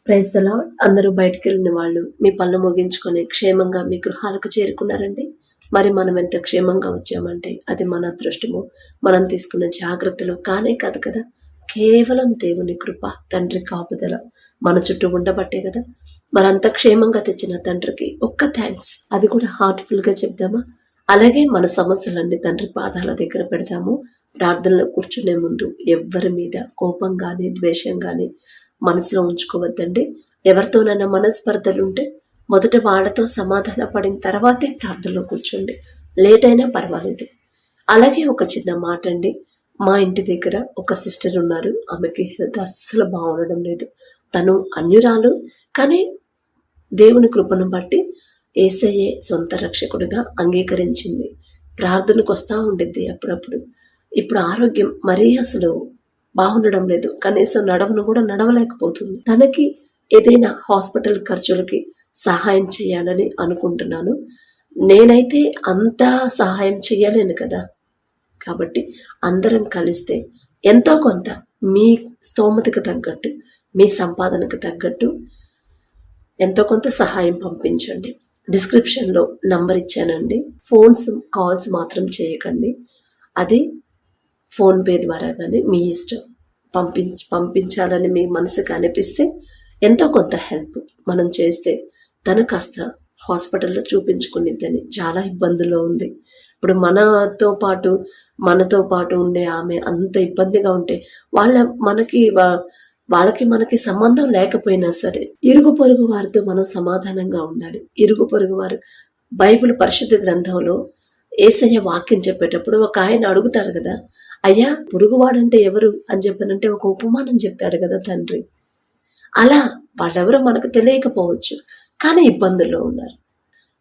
Praise the lord. అందరూ బయటికి వెళ్ళిన వాళ్ళు మీ పనులు ముగించుకొని క్షేమంగా మీ గృహాలకు చేరుకున్నారండి. మరి మనం ఎంత క్షేమంగా వచ్చామంటే అది మన అదృష్టము, మనం తీసుకున్న జాగ్రత్తలు కానే కాదు కదా. కేవలం దేవుని కృప, తండ్రి కాపుదల మన చుట్టూ ఉండబట్టే కదా. మరంత క్షేమంగా తెచ్చిన తండ్రికి ఒక్క థ్యాంక్స్, అది కూడా హార్ట్ఫుల్ గా చెప్దామా. అలాగే మన సమస్యలన్నీ తండ్రి పాదాల దగ్గర పెడదాము. ప్రార్థనలో కూర్చునే ముందు ఎవ్వరి మీద కోపం కానీ ద్వేషం కానీ మనసులో ఉంచుకోవద్దండి. ఎవరితోనైనా మనస్పర్ధలుంటే మొదట వాళ్ళతో సమాధాన పడిన తర్వాతే ప్రార్థనలో కూర్చోండి, లేట్ అయినా పర్వాలేదు. అలాగే ఒక చిన్న మాట అండి, మా ఇంటి దగ్గర ఒక సిస్టర్ ఉన్నారు. ఆమెకి హెల్త్ అస్సలు బాగుండడం లేదు. తను అన్యురాలు, కానీ దేవుని కృపను బట్టి యేసయ్యే సొంత రక్షకుడిగా అంగీకరించింది. ప్రార్థనకు వస్తూ ఉండిద్ది అప్పుడప్పుడు. ఇప్పుడు ఆరోగ్యం మరీ అసలు బాగుండడం లేదు. కనీసం నడవను కూడా నడవలేకపోతుంది. తనకి ఏదైనా హాస్పిటల్ ఖర్చులకి సహాయం చేయాలని అనుకుంటున్నాను. నేనైతే అంత సహాయం చేయలేను కదా. కాబట్టి అందరం కలిస్తే ఎంతో కొంత మీ స్తోమతకు తగ్గట్టు, మీ సంపాదనకు తగ్గట్టు ఎంతో కొంత సహాయం పంపించండి. డిస్క్రిప్షన్లో నంబర్ ఇచ్చానండి. కాల్స్ మాత్రం చేయకండి. అది ఫోన్పే ద్వారా కానీ మీ ఇష్టం. పంపించాలని మీ మనసుకు అనిపిస్తే ఎంతో కొంత హెల్ప్ మనం చేస్తే తను కాస్త హాస్పిటల్లో చూపించుకునిద్దని. చాలా ఇబ్బందుల్లో ఉంది. ఇప్పుడు మనతో పాటు ఉండే ఆమె అంత ఇబ్బందిగా ఉంటే వాళ్ళకి మనకి సంబంధం లేకపోయినా సరే ఇరుగు పొరుగు వారితో మనం సమాధానంగా ఉండాలి. ఇరుగు పొరుగు వారు బైబిల్ పరిశుద్ధ గ్రంథంలో యేసయ్య వాక్యం చెప్పేటప్పుడు ఒక ఆయన అడుగుతారు కదా, అయ్యా పొరుగువాడంటే ఎవరు అని చెప్పనంటే ఒక ఉపమానం చెప్తాడు కదా తండ్రి. అలా వాళ్ళెవరో మనకు తెలియకపోవచ్చు, కానీ ఇబ్బందుల్లో ఉన్నారు.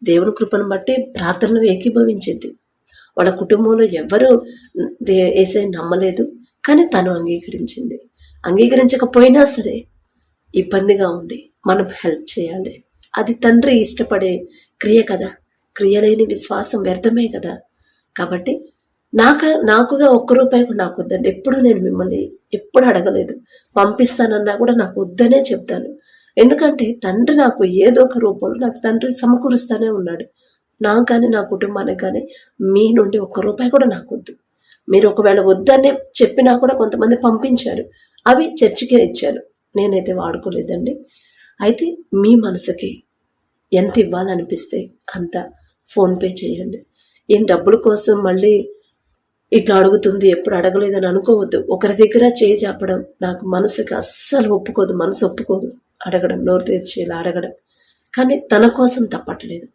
దేవుని కృపను బట్టి ప్రార్థనలు ఏకీభవించింది. వాళ్ళ కుటుంబంలో ఎవరు యేసయ్య నమ్మలేదు, కానీ తను అంగీకరించింది. అంగీకరించకపోయినా సరే ఇబ్బందిగా ఉంది, మనం హెల్ప్ చేయాలి. అది తండ్రి ఇష్టపడే క్రియ కదా. క్రియ లేని విశ్వాసం వ్యర్థమే కదా. కాబట్టి నాకుగా ఒక్క రూపాయి కూడా నాకు వద్దండి. ఎప్పుడు నేను మిమ్మల్ని ఎప్పుడు అడగలేదు. పంపిస్తానన్నా కూడా నాకు వద్దనే చెప్తాను. ఎందుకంటే తండ్రి నాకు ఏదో ఒక రూపంలో నాకు తండ్రి సమకూరుస్తానే ఉన్నాడు. నాకు కానీ నా కుటుంబానికి కానీ మీ నుండి ఒక్క రూపాయి కూడా నాకు వద్దు. మీరు ఒకవేళ వద్దనే చెప్పినా కూడా కొంతమంది పంపించారు, అవి చర్చికే ఇచ్చారు, నేనైతే వాడుకోలేదండి. అయితే మీ మనసుకి ఎంత ఇవ్వాలనిపిస్తే అంత ఫోన్పే చేయండి. ఏం డబ్బుల కోసం మళ్ళీ ఇట్లా అడుగుతుంది ఎప్పుడు అడగలేదని అనుకోవద్దు. ఒకరి దగ్గర చేయి చెప్పడం నాకు మనసుకి అస్సలు ఒప్పుకోదు. మనసు ఒప్పుకోదు అడగడం, నోరు తెరిచేలా అడగడం. కానీ తన కోసం తప్పట్లేదు.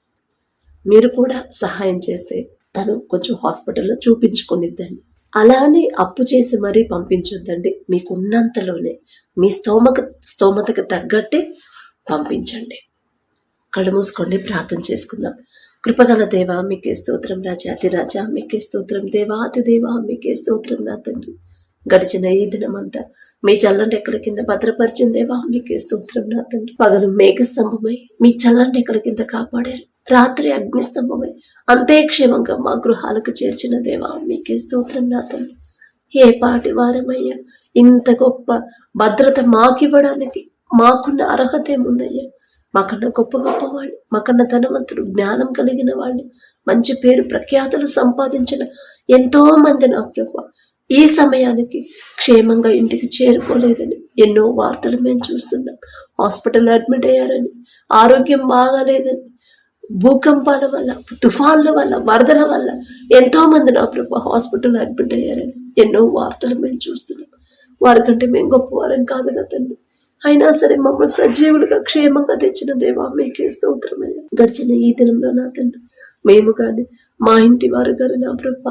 మీరు కూడా సహాయం చేస్తే తను కొంచెం హాస్పిటల్లో చూపించుకునిద్దండి. అలా అని అప్పు చేసి మరీ పంపించొద్దండి. మీకున్నంతలోనే మీ స్తోమతకు తగ్గట్టే పంపించండి. కళ్ళు మూసుకోండి, ప్రార్థన చేసుకుందాం. కృపగల దేవా మీకే స్తోత్రం, రాజాతి రాజా మీకే స్తోత్రం, దేవాతి దేవా మీకే స్తోత్రం. నా తండ్రి, గడిచిన ఈ దినమంతా మీ చల్లంటి ఎక్కల కింద భద్రపరిచిన దేవా మీకే స్తోత్రం. నా తండ్రి, పగలు మేఘ స్తంభమై మీ చల్లంటి ఎక్కల కింద కాపాడారు, రాత్రి అగ్ని స్తంభమై అంతే క్షేమంగా మా గృహాలకు చేర్చిన దేవా మీకే స్తోత్రం. నా తండ్రి, ఏ పాటి వారమయ్యా, ఇంత గొప్ప భద్రత మాకివ్వడానికి మాకున్న అర్హత ఏముందయ్యా. మాకన్నా గొప్ప వాళ్ళు, మాకన్నా ధనవంతులు, జ్ఞానం కలిగిన వాళ్ళు, మంచి పేరు ప్రఖ్యాతులు సంపాదించిన ఎంతో మంది నా ప్రభు ఈ సమయానికి క్షేమంగా ఇంటికి చేరుకోలేదని ఎన్నో వార్తలు మేము చూస్తున్నాం. హాస్పిటల్ అడ్మిట్ అయ్యారని, ఆరోగ్యం బాగాలేదని, భూకంపాల వల్ల, తుఫాన్ల వల్ల, వరదల వల్ల ఎంతో మంది నా ప్రభు హాస్పిటల్ అడ్మిట్ అయ్యారని ఎన్నో వార్తలు మేము చూస్తున్నాం. వారికంటే మేము గొప్పవారం కాదు కదండి. అయినా సరే మమ్మల్ని సజీవులుగా క్షేమంగా తెచ్చిన దేవా మీకే స్తోత్రమయ్యా. గడిచిన ఈ దినంలో నా తండ్రి, మేము కానీ మా ఇంటి వారు కానీ నా ప్రభ,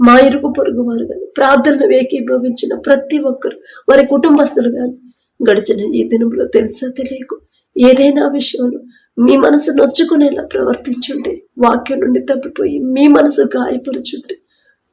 మా ఇరుగు పొరుగు వారు కానీ ప్రార్థనలు ఏకీభవించిన ప్రతి ఒక్కరు, వారి కుటుంబస్తులు కానీ గడిచిన ఈ దినంలో తెలుసా తెలియకు ఏదైనా విషయంలో మీ మనసు నొచ్చుకునేలా ప్రవర్తించుంటే, వాక్యం నుండి తప్పిపోయి మీ మనసు గాయపరుచుంటే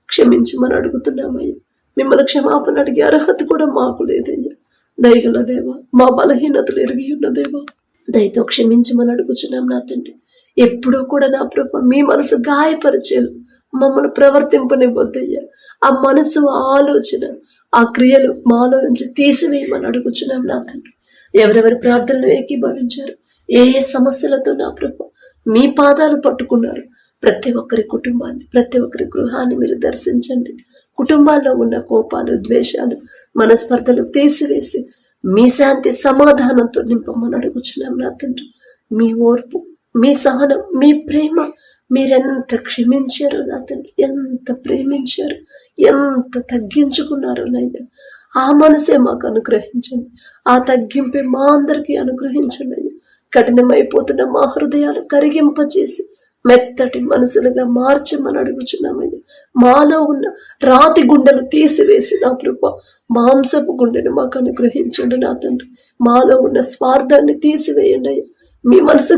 క్షమించమని అడుగుతున్నామయ్యా. మిమ్మల్ని క్షమాపణ అడిగే అర్హత కూడా మాకు లేదయ్యా. దయగల దేవా, మా బలహీనతలు ఎరిగి ఉన్న దేవా, దయతో క్షమించమని అడుగుచున్నాం. నా తండ్రి, ఎప్పుడూ కూడా నా ప్రభ మీ మనసు గాయపరిచేలు మమ్మల్ని ప్రవర్తింపనివ్వద్దయ్యా. ఆ మనసు, ఆ ఆలోచన, ఆ క్రియలు మాలో నుంచి తీసివేయమని అడుగుచున్నాం. నా తండ్రి, ఎవరెవరి ప్రార్థనలు ఏకీభవించారు, ఏ ఏ సమస్యలతో నా ప్రభు మీ పాదాలు పట్టుకున్నారు, ప్రతి ఒక్కరి కుటుంబాన్ని, ప్రతి ఒక్కరి గృహాన్ని మీరు దర్శించండి. కుటుంబాల్లో ఉన్న కోపాలు, ద్వేషాలు, మనస్పర్ధలు తీసివేసి మీ శాంతి సమాధానంతో నింపమని అడుగుచున్నాం నా తండ్రి. మీ ఓర్పు, మీ సహనం, మీ ప్రేమ, మీరెంత క్షమించారు నా తండ్రి, ఎంత ప్రేమించారు, ఎంత తగ్గించుకున్నారు నయ్యా. ఆ మనసే మాకు అనుగ్రహించండి, ఆ తగ్గింపే మా అందరికీ అనుగ్రహించండి అయ్యా. కఠినమైపోతున్న మా హృదయాలు కరిగింపచేసి మెత్తటి మనసులుగా మార్చమని అడుగుచున్నామయ్యా. మాలో ఉన్న రాతి గుండెలు తీసివేసి నా ప్రభు మాంసపు గుండెను మాకు అనుగ్రహించండి నా తండ్రి. మాలో ఉన్న స్వార్థాన్ని తీసివేయండి అయ్యా. మీ మనసు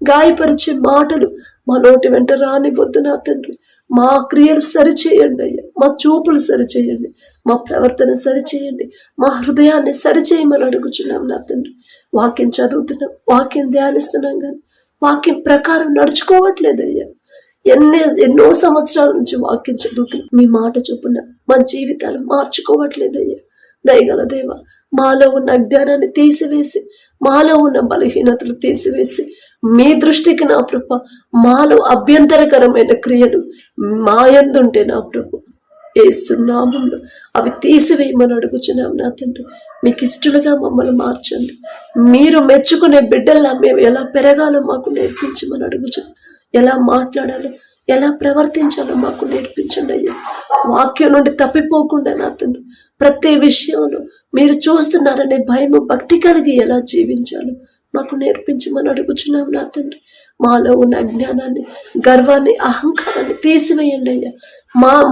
గాయపరిచే మాటలు మా నోటి వెంట రానివద్దు నా తండ్రి. మా క్రియలు సరిచేయండి అయ్యా, మా చూపులు సరిచేయండి, మా ప్రవర్తన సరిచేయండి, మా హృదయాన్ని సరిచేయమని అడుగుచున్నాం నా తండ్రి. వాక్యం చదువుతున్నాం, వాక్యం ధ్యానిస్తున్నాం, కానీ వాక్యం ప్రకారం నడుచుకోవట్లేదయ్యా. ఎన్నో సంవత్సరాల నుంచి వాక్యం చదువుతున్నాం, మీ మాట చొప్పున మా జీవితాలు మార్చుకోవట్లేదయ్యా. దయగల దేవ, మాలో ఉన్న అజ్ఞానాన్ని తీసివేసి, మాలో ఉన్న బలహీనతలు తీసివేసి, మీ దృష్టికి నా ప్రభు మాలో అభ్యంతరకరమైన క్రియలు మాయందుంటే నా ప్రభు యేసు నామములో అవి తీసివేయమని అడుగుచున్నాం నా తండ్రి. మీకు ఇష్టలుగా మమ్మల్ని మార్చండి. మీరు మెచ్చుకునే బిడ్డల్లా మేము ఎలా పెరగాలో మాకు నేర్పించమని అడుగుచున్నాం. ఎలా మాట్లాడాలో, ఎలా ప్రవర్తించాలో మాకు నేర్పించండి అయ్యా. వాక్యం నుండి తప్పిపోకుండా నా తండ్రి ప్రతి విషయంలో మీరు చూస్తున్నారనే భయము, భక్తి కలిగి ఎలా జీవించాలో మాకు నేర్పించమని అడుగుచున్నాం నా తండ్రి. మాలో ఉన్న అజ్ఞానాన్ని, గర్వాన్ని, అహంకారాన్ని తీసివేయండి అయ్యా.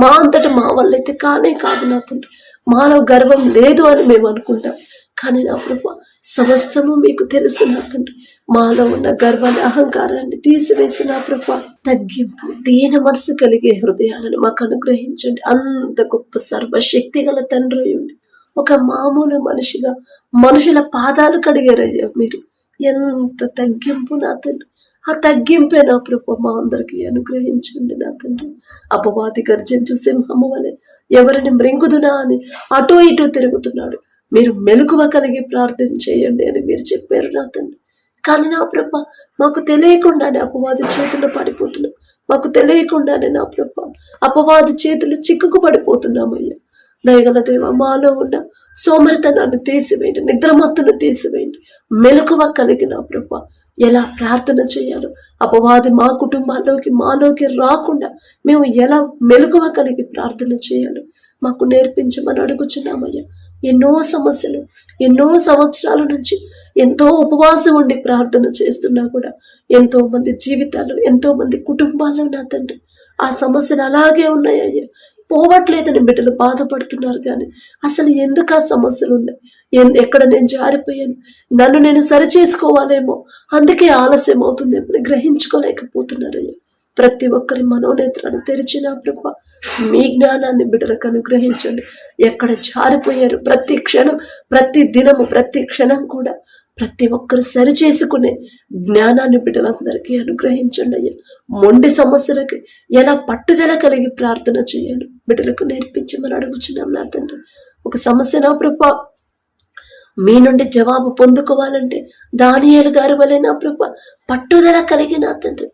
మా అంతటా మా వల్ల అయితే కానే కాదు నా తండ్రి. మాలో గర్వం లేదు అని మేము అనుకుంటాం, కానీ నా ప్రభు సమస్తము మీకు తెలుసు నా తండ్రి. మాలో ఉన్న గర్వాన్ని, అహంకారాన్ని తీసివేసి నా ప్రభు తగ్గింపు, దీన మనసు కలిగే హృదయాలను మాకు అనుగ్రహించండి. అంత గొప్ప సర్వశక్తి గల తండ్రి ఉండి ఒక మామూలు మనిషిగా మనుషుల పాదాలు కడిగారయ్యా మీరు. ఎంత తగ్గింపు నా తండ్రి. ఆ తగ్గింపే నా ప్రభు మా అందరికి అనుగ్రహించండి నా తండ్రి. అపవాది గర్జించు సింహము వలె ఎవరిని మృంగుదునా అని అటూ ఇటూ తిరుగుతున్నాడు. మీరు మెలకువ కలిగి ప్రార్థన చేయండి అని మీరు చెప్పారు నా తండ్రి. కానీ నా ప్రభ మాకు తెలియకుండానే అపవాది చేతులు పడిపోతున్నాం. మాకు తెలియకుండానే నా ప్రభ అపవాది చేతులు చిక్కుకు పడిపోతున్నామయ్యా. దయగల దేవ, మాలో ఉన్న సోమరితనాన్ని తీసివేయండి, నిద్రమత్తును తీసివేయండి, మెలకువ కలిగిన ప్రభ ఎలా ప్రార్థన చేయాలో, అపవాది మా కుటుంబాల్లోకి మాలోకి రాకుండా మేము ఎలా మెలకువ కలిగి ప్రార్థన చేయాలో మాకు నేర్పించమని అడుగుచున్నామయ్యా. ఎన్నో సమస్యలు, ఎన్నో సంవత్సరాల నుంచి ఎంతో ఉపవాసం ఉండి ప్రార్థన చేస్తున్నా కూడా ఎంతో మంది జీవితాలు, ఎంతో మంది కుటుంబాల్లో నా తండ్రి ఆ సమస్యలు అలాగే ఉన్నాయ్యా. పోవట్లేదని బిడ్డలు బాధపడుతున్నారు, కానీ అసలు ఎందుకు ఆ సమస్యలు ఉన్నాయి, ఎక్కడ నేను జారిపోయాను, నన్ను నేను సరిచేసుకోవాలేమో, అందుకే ఆలస్యం అవుతుందేమో గ్రహించుకోలేకపోతున్నారయ్యా. ప్రతి ఒక్కరి మనోనేత్రాలు తెరిచిన ప్రభ మీ జ్ఞానాన్ని బిడ్డలకు అనుగ్రహించండి. ఎక్కడ జారిపోయారు ప్రతి క్షణం, ప్రతి దినము, ప్రతి క్షణం కూడా ప్రతి ఒక్కరు సరి చేసుకునే జ్ఞానాన్ని బిడ్డలందరికీ అనుగ్రహించండి అయ్యా. మొండి సమస్యలకి ఎలా పట్టుదల కలిగి ప్రార్థన చేయాలి బిడ్డలకు నేర్పించమని అడుగుచున్నాం నా తండ్రి. ఒక సమస్య నా ప్రభ మీ నుండి జవాబు పొందుకోవాలంటే దానియేలు గారి వలె నా ప్రభ పట్టుదల కలిగి నా తండ్రి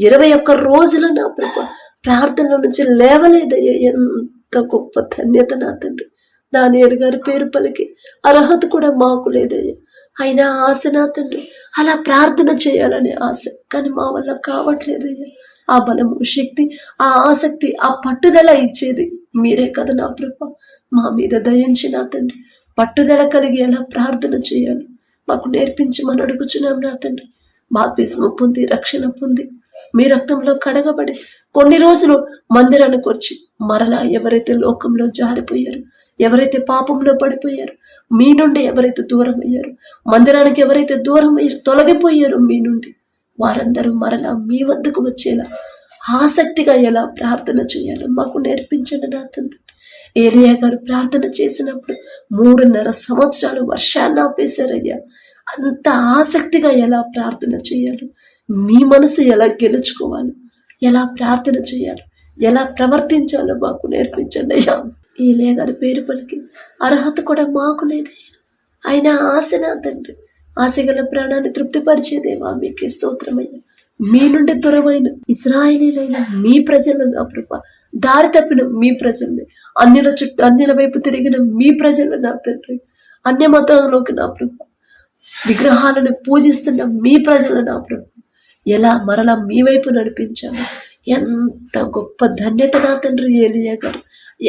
21 రోజులు నా ప్రభ ప్రార్థన నుంచి లేవలేదయ్యా. ఎంత గొప్ప ధన్యత నా తండ్రి. దానియేలు గారి పేరు పలికి అర్హత కూడా మాకు లేదయ్యా. అయినా ఆశ నా తండ్రి, అలా ప్రార్థన చేయాలనే ఆశ, కానీ మా వల్ల కావట్లేదయ్యా. ఆ బలము, శక్తి, ఆ ఆసక్తి, ఆ పట్టుదల ఇచ్చేది మీరే కదా నా ప్రభ. మా మీద దయించి నా తండ్రి పట్టుదల కలిగి ఎలా ప్రార్థన చేయాలి మాకు నేర్పించమని అడుగుచున్నాం నా తండ్రి. బాప్తిస్మం పొంది, రక్షణ పొంది, మీ రక్తంలో కడగబడి కొన్ని రోజులు మందిరానికి వచ్చి మరలా ఎవరైతే లోకంలో జారిపోయారు, ఎవరైతే పాపంలో పడిపోయారు, మీ నుండి ఎవరైతే దూరం అయ్యారు, మందిరానికి ఎవరైతే దూరం అయ్యారు, తొలగిపోయారు మీ నుండి, వారందరూ మరలా మీ వద్దకు వచ్చేలా ఆసక్తిగా ఎలా ప్రార్థన చేయాలో మాకు నేర్పించండి నా తండ్రి. ఏలియా గారు ప్రార్థన చేసినప్పుడు 3.5 సంవత్సరాలు వర్షాన్ని ఆపేశారయ్యా. అంత ఆసక్తిగా ఎలా ప్రార్థన చేయాలి, మీ మనసు ఎలా గెలుచుకోవాలి, ఎలా ప్రార్థన చేయాలి, ఎలా ప్రవర్తించాలో మాకు నేర్పించండి అయ్యా. ఏలియా గారి పేరు పలికి అర్హత కూడా మాకు లేదయ్యా. ఆయన ఆశ నా తండ్రి, ఆశగల ప్రాణాన్ని తృప్తిపరిచే దేవా మీకే స్తోత్రమయ్యా. మీ నుండి దూరమైన ఇశ్రాయేలీలైన మీ ప్రజలను నా ప్రభా, దారి తప్పిన మీ ప్రజల్ని, అన్యుల వైపు తిరిగిన మీ ప్రజలను నా తండ్రి, అన్య మతంలోకి నా ప్రభా, విగ్రహాలను పూజిస్తున్న మీ ప్రజలను నా ప్రభా ఎలా మరలా మీ వైపు నడిపించాను. ఎంత గొప్ప ధన్యత నా తండ్రి ఏలియా గారు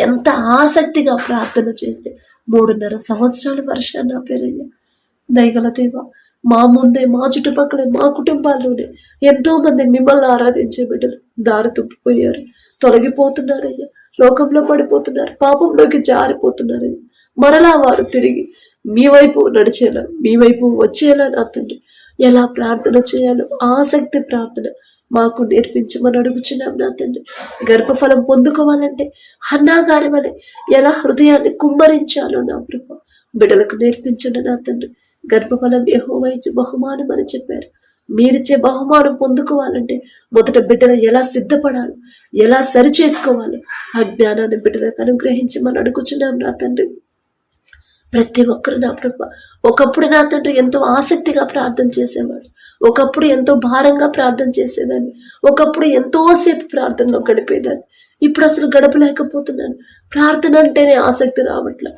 ఎంత ఆసక్తిగా ప్రార్థన చేస్తే 3.5 సంవత్సరాల వర్షాన్ని నా పేరయ్యా. దయగల దేవా, మా ముందే, మా చుట్టుపక్కల, మా కుటుంబాల్లోనే ఎంతో మంది మిమ్మల్ని ఆరాధించే బిడ్డలు దారి తప్పిపోయారు, తొలగిపోతున్నారయ్యా, లోకంలో పడిపోతున్నారు, పాపంలోకి జారిపోతున్నారయ్యా. మరలా వారు తిరిగి మీ వైపు నడిచేలా, మీ వైపు వచ్చేలా నా తండ్రి ఎలా ప్రార్థన చేయాలో ఆసక్తి ప్రార్థన మాకు నేర్పించమని అడుగుచున్నాం నా తండ్రి. గర్భఫలం పొందుకోవాలంటే హన్నా గారి వలె ఎలా హృదయాన్ని కుమ్మరించాలో నా ప్రభు బిడ్డలకు నేర్పించండి నా తండ్రి. గర్భఫలం యెహోవా ఇచ్చే బహుమానం అని చెప్పారు. మీరిచ్చే బహుమానం పొందుకోవాలంటే మొదట బిడ్డలు ఎలా సిద్ధపడాలో, ఎలా సరి చేసుకోవాలో ఆ జ్ఞానాన్ని బిడ్డలకు అనుగ్రహించమని అడుగుచున్నాం నా తండ్రి. ప్రతి ఒక్కరు నా ప్రభ ఒకప్పుడు నా తండ్రి ఎంతో ఆసక్తిగా ప్రార్థన చేసేవాడు, ఒకప్పుడు ఎంతో భారంగా ప్రార్థన చేసేదాన్ని, ఒకప్పుడు ఎంతోసేపు ప్రార్థనలో గడిపేదాన్ని. ఇప్పుడు అసలు గడపలేకపోతున్నాను. ప్రార్థన అంటేనే ఆసక్తి రావట్లే.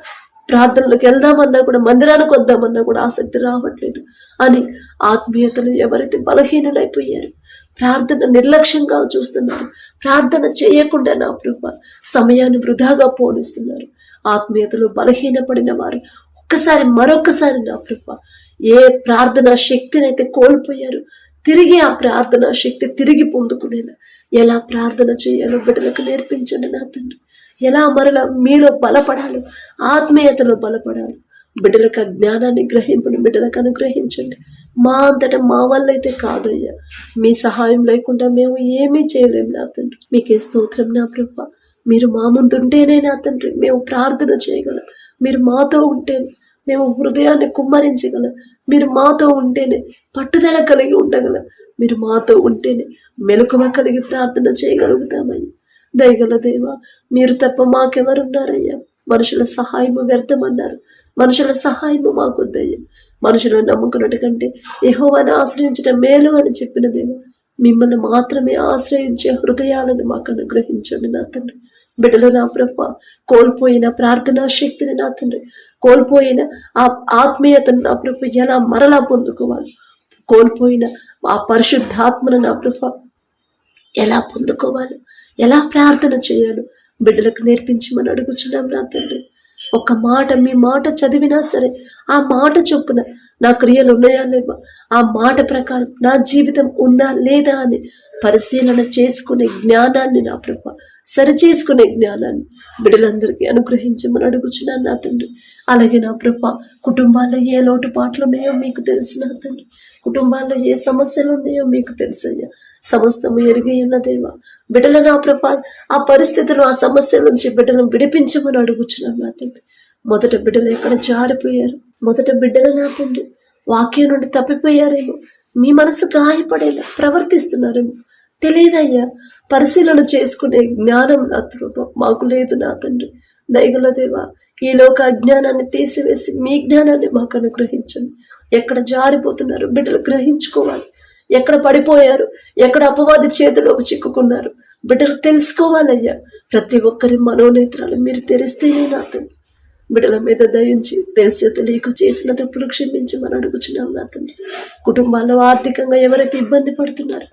ప్రార్థనలకు వెళ్దామన్నా కూడా, మందిరానికి వద్దామన్నా కూడా ఆసక్తి రావట్లేదు అని ఆత్మీయతలు ఎవరైతే బలహీనులైపోయారు, ప్రార్థన నిర్లక్ష్యంగా చూస్తున్నారు, ప్రార్థన చేయకుండా నా ప్రభ సమయాన్ని వృధాగా పోనిస్తున్నారు, ఆత్మీయతలు బలహీనపడిన వారు మరొకసారి నా ప్రభ ఏ ప్రార్థనా శక్తిని అయితే కోల్పోయారు తిరిగి ఆ ప్రార్థనా శక్తి తిరిగి పొందుకునేలా ఎలా ప్రార్థన చేయాలో బిడ్డలకు నేర్పించండి నా తండ్రి. ఎలా మరలా మీలో బలపడాలి, ఆత్మీయతలో బలపడాలి. బిడ్డలకు జ్ఞానాన్ని గ్రహింపుని బిడ్డలకు అనుగ్రహించండి. మా అంతటా మా వల్ల అయితే కాదయ్యా, మీ సహాయం లేకుండా మేము ఏమీ చేయలేము నా తండ్రి. మీకే స్తోత్రం నా ప్రభ. మీరు మా ముందుంటేనే నా తండ్రి మేము ప్రార్థన చేయగలం. మీరు మాతో ఉంటేనే మేము హృదయాన్ని కుమ్మరించగలం. మీరు మాతో ఉంటేనే పట్టుదల కలిగి ఉండగలం. మీరు మాతో ఉంటేనే మెలకువ కలిగి ప్రార్థన చేయగలుగుతామయ్యా. దయగల దేవా, మీరు తప్ప మాకెవరున్నారయ్యా? మనుషుల సహాయము వ్యర్థమన్నారు. మనుషుల సహాయము మాకొద్దయ్యా. మనుషులను నమ్ముకున్నట్టు కంటే యెహోవాను ఆశ్రయించడం మేలు అని చెప్పిన దేవా, మిమ్మల్ని మాత్రమే ఆశ్రయించే హృదయాలను మాకు అనుగ్రహించండి నా తండ్రి. బిడ్డలు నా ప్రభ కోల్పోయిన ప్రార్థనా శక్తిని నా తండ్రి, కోల్పోయిన ఆ ఆత్మీయతను నా ప్రభ ఎలా మరలా పొందుకోవాలి, కోల్పోయిన ఆ పరిశుద్ధాత్మను నా ప్రభ ఎలా పొందుకోవాలి, ఎలా ప్రార్థన చేయాలో బిడ్డలకు నేర్పించమని అడుగుచున్నాం నా తండ్రి. ఒక మాట, మీ మాట చదివినా సరే ఆ మాట చొప్పున నా క్రియలు ఉన్నాయా లేవా, ఆ మాట ప్రకారం నా జీవితం ఉందా లేదా అని పరిశీలన చేసుకునే జ్ఞానాన్ని నా ప్రభ, సరి చేసుకునే జ్ఞానాన్ని బిడ్డలందరికీ అనుగ్రహించమని అడుగుచున్నాను నా తండ్రి. అలాగే నా ప్రభ కుటుంబాల్లో ఏ లోటుపాట్లు ఉన్నాయో మీకు తెలుసు నా తండ్రి. కుటుంబాల్లో ఏ సమస్యలు ఉన్నాయో మీకు తెలుసయ్యా. సమస్తము ఎరిగి ఉన్న దేవా, బిడ్డల నా ప్రభ ఆ పరిస్థితులు, ఆ సమస్యల నుంచి బిడ్డలను విడిపించమని అడుగుచున్నాం నా తండ్రి. మొదట బిడ్డలు ఎక్కడ జారిపోయారు, మొదట బిడ్డలు నా తండ్రి వాక్యం నుండి తప్పిపోయారేమో, మీ మనసు గాయపడేలా ప్రవర్తిస్తున్నారేమో తెలియదయ్యా. పరిశీలన చేసుకునే జ్ఞానం నా ప్రభ మాకు లేదు నా తండ్రి. దయగల దేవా, ఈ లోక అజ్ఞానాన్ని తీసివేసి మీ జ్ఞానాన్ని మాకు అనుగ్రహించండి. ఎక్కడ జారిపోతున్నారు బిడ్డలు గ్రహించుకోవాలి, ఎక్కడ పడిపోయారు, ఎక్కడ అపవాది చేతిలోకి చిక్కుకున్నారు బిడ్డలు తెలుసుకోవాలయ్యా. ప్రతి ఒక్కరి మనోనేత్రాలు మీరు తెరిస్తేనే నా తండ్రి. బిడ్డల మీద దయించి తెలిసే తెలియక చేసిన తప్పులు క్షమించమని అడుగుచున్నాం నా తండ్రి. కుటుంబాల్లో ఆర్థికంగా ఎవరైతే ఇబ్బంది పడుతున్నారు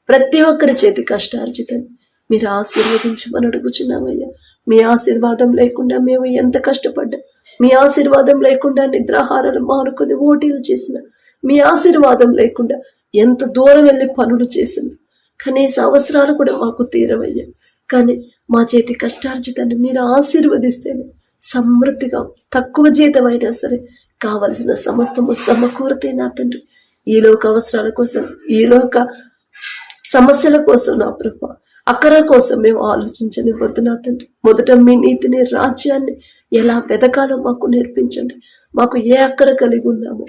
ప్రతి ఒక్కరి చేతి కష్టార్జితాన్ని మీరు ఆశీర్వదించమని అడుగుచున్నామయ్యా. మీ ఆశీర్వాదం లేకుండా మేము ఎంత కష్టపడ్డా, మీ ఆశీర్వాదం లేకుండా నిద్రాహారాలు మానుకొని ఓటీలు చేసిన, మీ ఆశీర్వాదం లేకుండా ఎంత దూరం వెళ్ళి పనులు చేసింది, కనీస అవసరాలు కూడా మాకు తీరవయ్యా. కానీ మా చేతి కష్టార్జితాన్ని మీరు ఆశీర్వదిస్తేనే సమృద్ధిగా తక్కువ జీతం అయినా సరే కావలసిన సమస్తము సమకూరితే నా తండ్రి. ఈలోక అవసరాల కోసం, ఈలోక సమస్యల కోసం నా ప్రభ అక్కర కోసం మేము ఆలోచించనివ్వద్దు నా తండ్రి. మొదట మీ నీతిని, రాజ్యాన్ని ఎలా వెతకాలో మాకు నేర్పించండి. మాకు ఏ అక్కర కలిగి ఉన్నామో,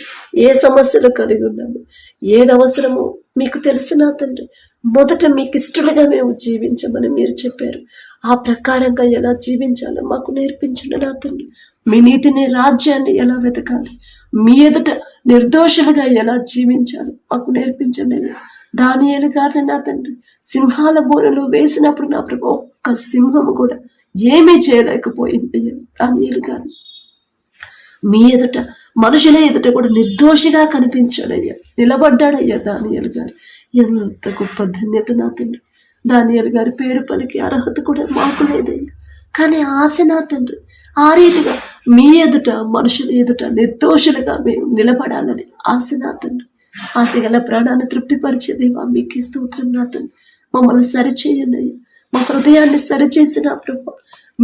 ఏ సమస్యలు కలిగి ఉన్నామో, ఏది అవసరమో మీకు తెలుసు నా తండ్రి. మొదట మీకు ఇష్టలుగా మేము జీవించమని మీరు చెప్పారు. ఆ ప్రకారంగా ఎలా జీవించాలో మాకు నేర్పించండి నా తండ్రి. మీ నీతిని రాజ్యాన్ని ఎలా వెతకాలి, మీ ఎదుట నిర్దోషులుగా ఎలా జీవించాలి మాకు నేర్పించండి అయ్యా. దానియేలు గారిని నా తండ్రి సింహాల బోనులో వేసినప్పుడు నా ప్రభు ఒక్క సింహము కూడా ఏమీ చేయలేకపోయింది అయ్యా. దానియేలు గారు మీ ఎదుట మనుషుల ఎదుట కూడా నిర్దోషిగా కనిపించాడయ్యా, నిలబడ్డాడయ్యా దానియేలు గారు. ఎంత గొప్ప ధన్యత నా తండ్రి. దానియేలు గారి పేరు పలికి అర్హత కూడా మాకు లేదయ్యా, కానీ ఆశ నా తండ్రి ఆ రీతిగా మీ ఎదుట మనుషుల ఎదుట నిర్దోషులుగా మేము నిలబడాలని ఆశ నా తండ్రి. ఆశ గల ప్రాణాన్ని తృప్తిపరిచే దేవా మీకు స్తోత్రం నా తండ్రి. మమ్మల్ని సరిచేయండి అయ్యా, మా హృదయాన్ని సరిచేసిన ప్రభు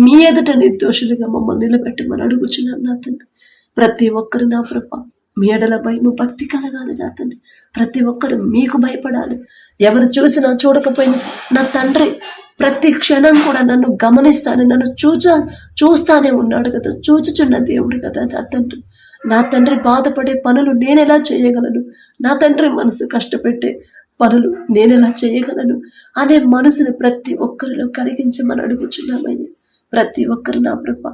మీ ఎదుట నిర్దోషులుగా మమ్మల్ని నిలబెట్టమని అడుగుచున్నాం నా తండ్రి. ప్రతి ఒక్కరు నా ప్రభు మీ ఎడల భయము భక్తి కలగాలి నా తండ్రి. ప్రతి ఒక్కరు మీకు భయపడాలి. ఎవరు చూసినా చూడకపోయినా నా తండ్రి ప్రతి క్షణం కూడా నన్ను గమనిస్తాను, నన్ను చూస్తానే ఉన్నాడు కదా, చూచుచున్న దేవుడు కదా నా తండ్రి. నా తండ్రి బాధపడే పనులు నేనెలా చేయగలను, నా తండ్రి మనసు కష్టపెట్టే పనులు నేనెలా చేయగలను అనే మనసుని ప్రతి ఒక్కరిలో కలిగించమని అడుగుచున్నామయ్యా. ప్రతి ఒక్కరు నా ప్రభ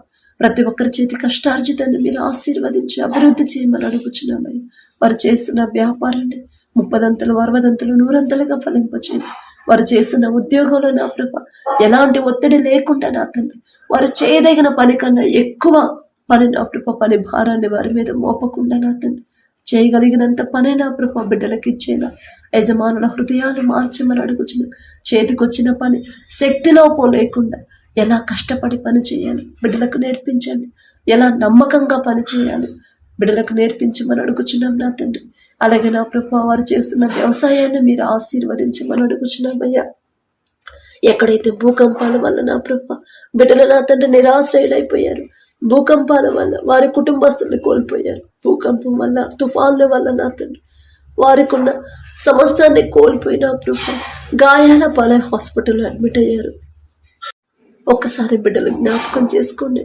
ప్రతి ఒక్కరి చేతి కష్టార్జితాన్ని మీరు ఆశీర్వదించి అభివృద్ధి చేయమని అడుగుచున్నామయ్యా. వారు చేస్తున్న వ్యాపారాన్ని 30 60 100 ఫలింపచేయండి. వారు చేస్తున్న ఉద్యోగంలో నా ప్రభ ఎలాంటి ఒత్తిడి లేకుండా నా తండ్రి వారు చేయదగిన పని కన్నా ఎక్కువ పని నా ప్రభ పని భారాన్ని వారి మీద మోపకుండా నా తండ్రి చేయగలిగినంత పని నా ప్రభ బిడ్డలకి ఇచ్చేలా యజమానుల హృదయాలు మార్చమని అడుగుచున్న. చేతికొచ్చిన పని శక్తిలోపం లేకుండా ఎలా కష్టపడి పని చేయాలి బిడ్డలకు నేర్పించండి, ఎలా నమ్మకంగా పని చేయాలి బిడ్డలకు నేర్పించమని అడుగుచున్నాం నా తండ్రి. అలాగే నా ప్రభు వారు చేస్తున్న వ్యవసాయాన్ని మీరు ఆశీర్వదించమని అడుగుచున్నామయ్యా. ఎక్కడైతే భూకంపాల వల్ల నా ప్రభు బిడ్డలు నా తండ్రి నిరాశ్రయులైపోయారు, భూకంపాల వల్ల వారి కుటుంబస్తుల్ని కోల్పోయారు, భూకంపం వల్ల తుఫాన్ల వల్ల నా తండ్రి వారికి ఉన్న సమస్తాన్ని కోల్పోయిన ప్రభు గాయాల పాలై హాస్పిటల్లో అడ్మిట్ అయ్యారు. ఒక్కసారి బిడ్డలు జ్ఞాపకం చేసుకోండి.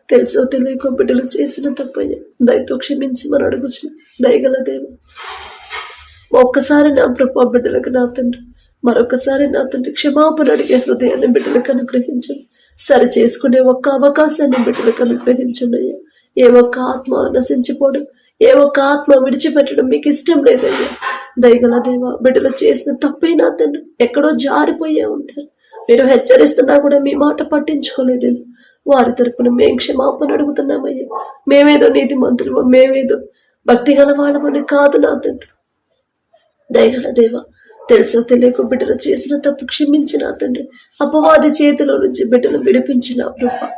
తెలుసో తెలియకో బిడ్డలు చేసిన తప్పయ్యా దయతో క్షమించమని అడుగుచు. దయగల దేవ ఒక్కసారి నా ప్రభు బిడ్డలకు నా తండ్రి మరొకసారి నా తండ్రి క్షమాపణ అడిగే హృదయాన్ని బిడ్డలకు అనుగ్రహించండి. సరి చేసుకునే ఒక్క అవకాశాన్ని బిడ్డలకు అనుగ్రహించండి అయ్యా. ఏ ఒక్క ఆత్మ నశించిపోవడం, ఏ ఒక్క ఆత్మ విడిచిపెట్టడం మీకు ఇష్టం లేదయ్యా. దయగల దేవ బిడ్డలు చేసిన తప్పే నా తండ్రి ఎక్కడో జారిపోయే ఉంటారు. మీరు హెచ్చరిస్తున్నా కూడా మీ మాట పట్టించుకోలేదు. వారి తరపున మేము క్షమాపణ అడుగుతున్నామయ్యా. మేమేదో నీతి మంత్రులు, మేమేదో భక్తి గల వాళ్ళమని కాదు నా తండ్రి. దయగల దేవ తెలుసో తెలియక బిడ్డలు చేసిన తప్పు క్షమించిన తండ్రి. అపవాది చేతిలో నుంచి బిడ్డలు విడిపించిన ప్రభు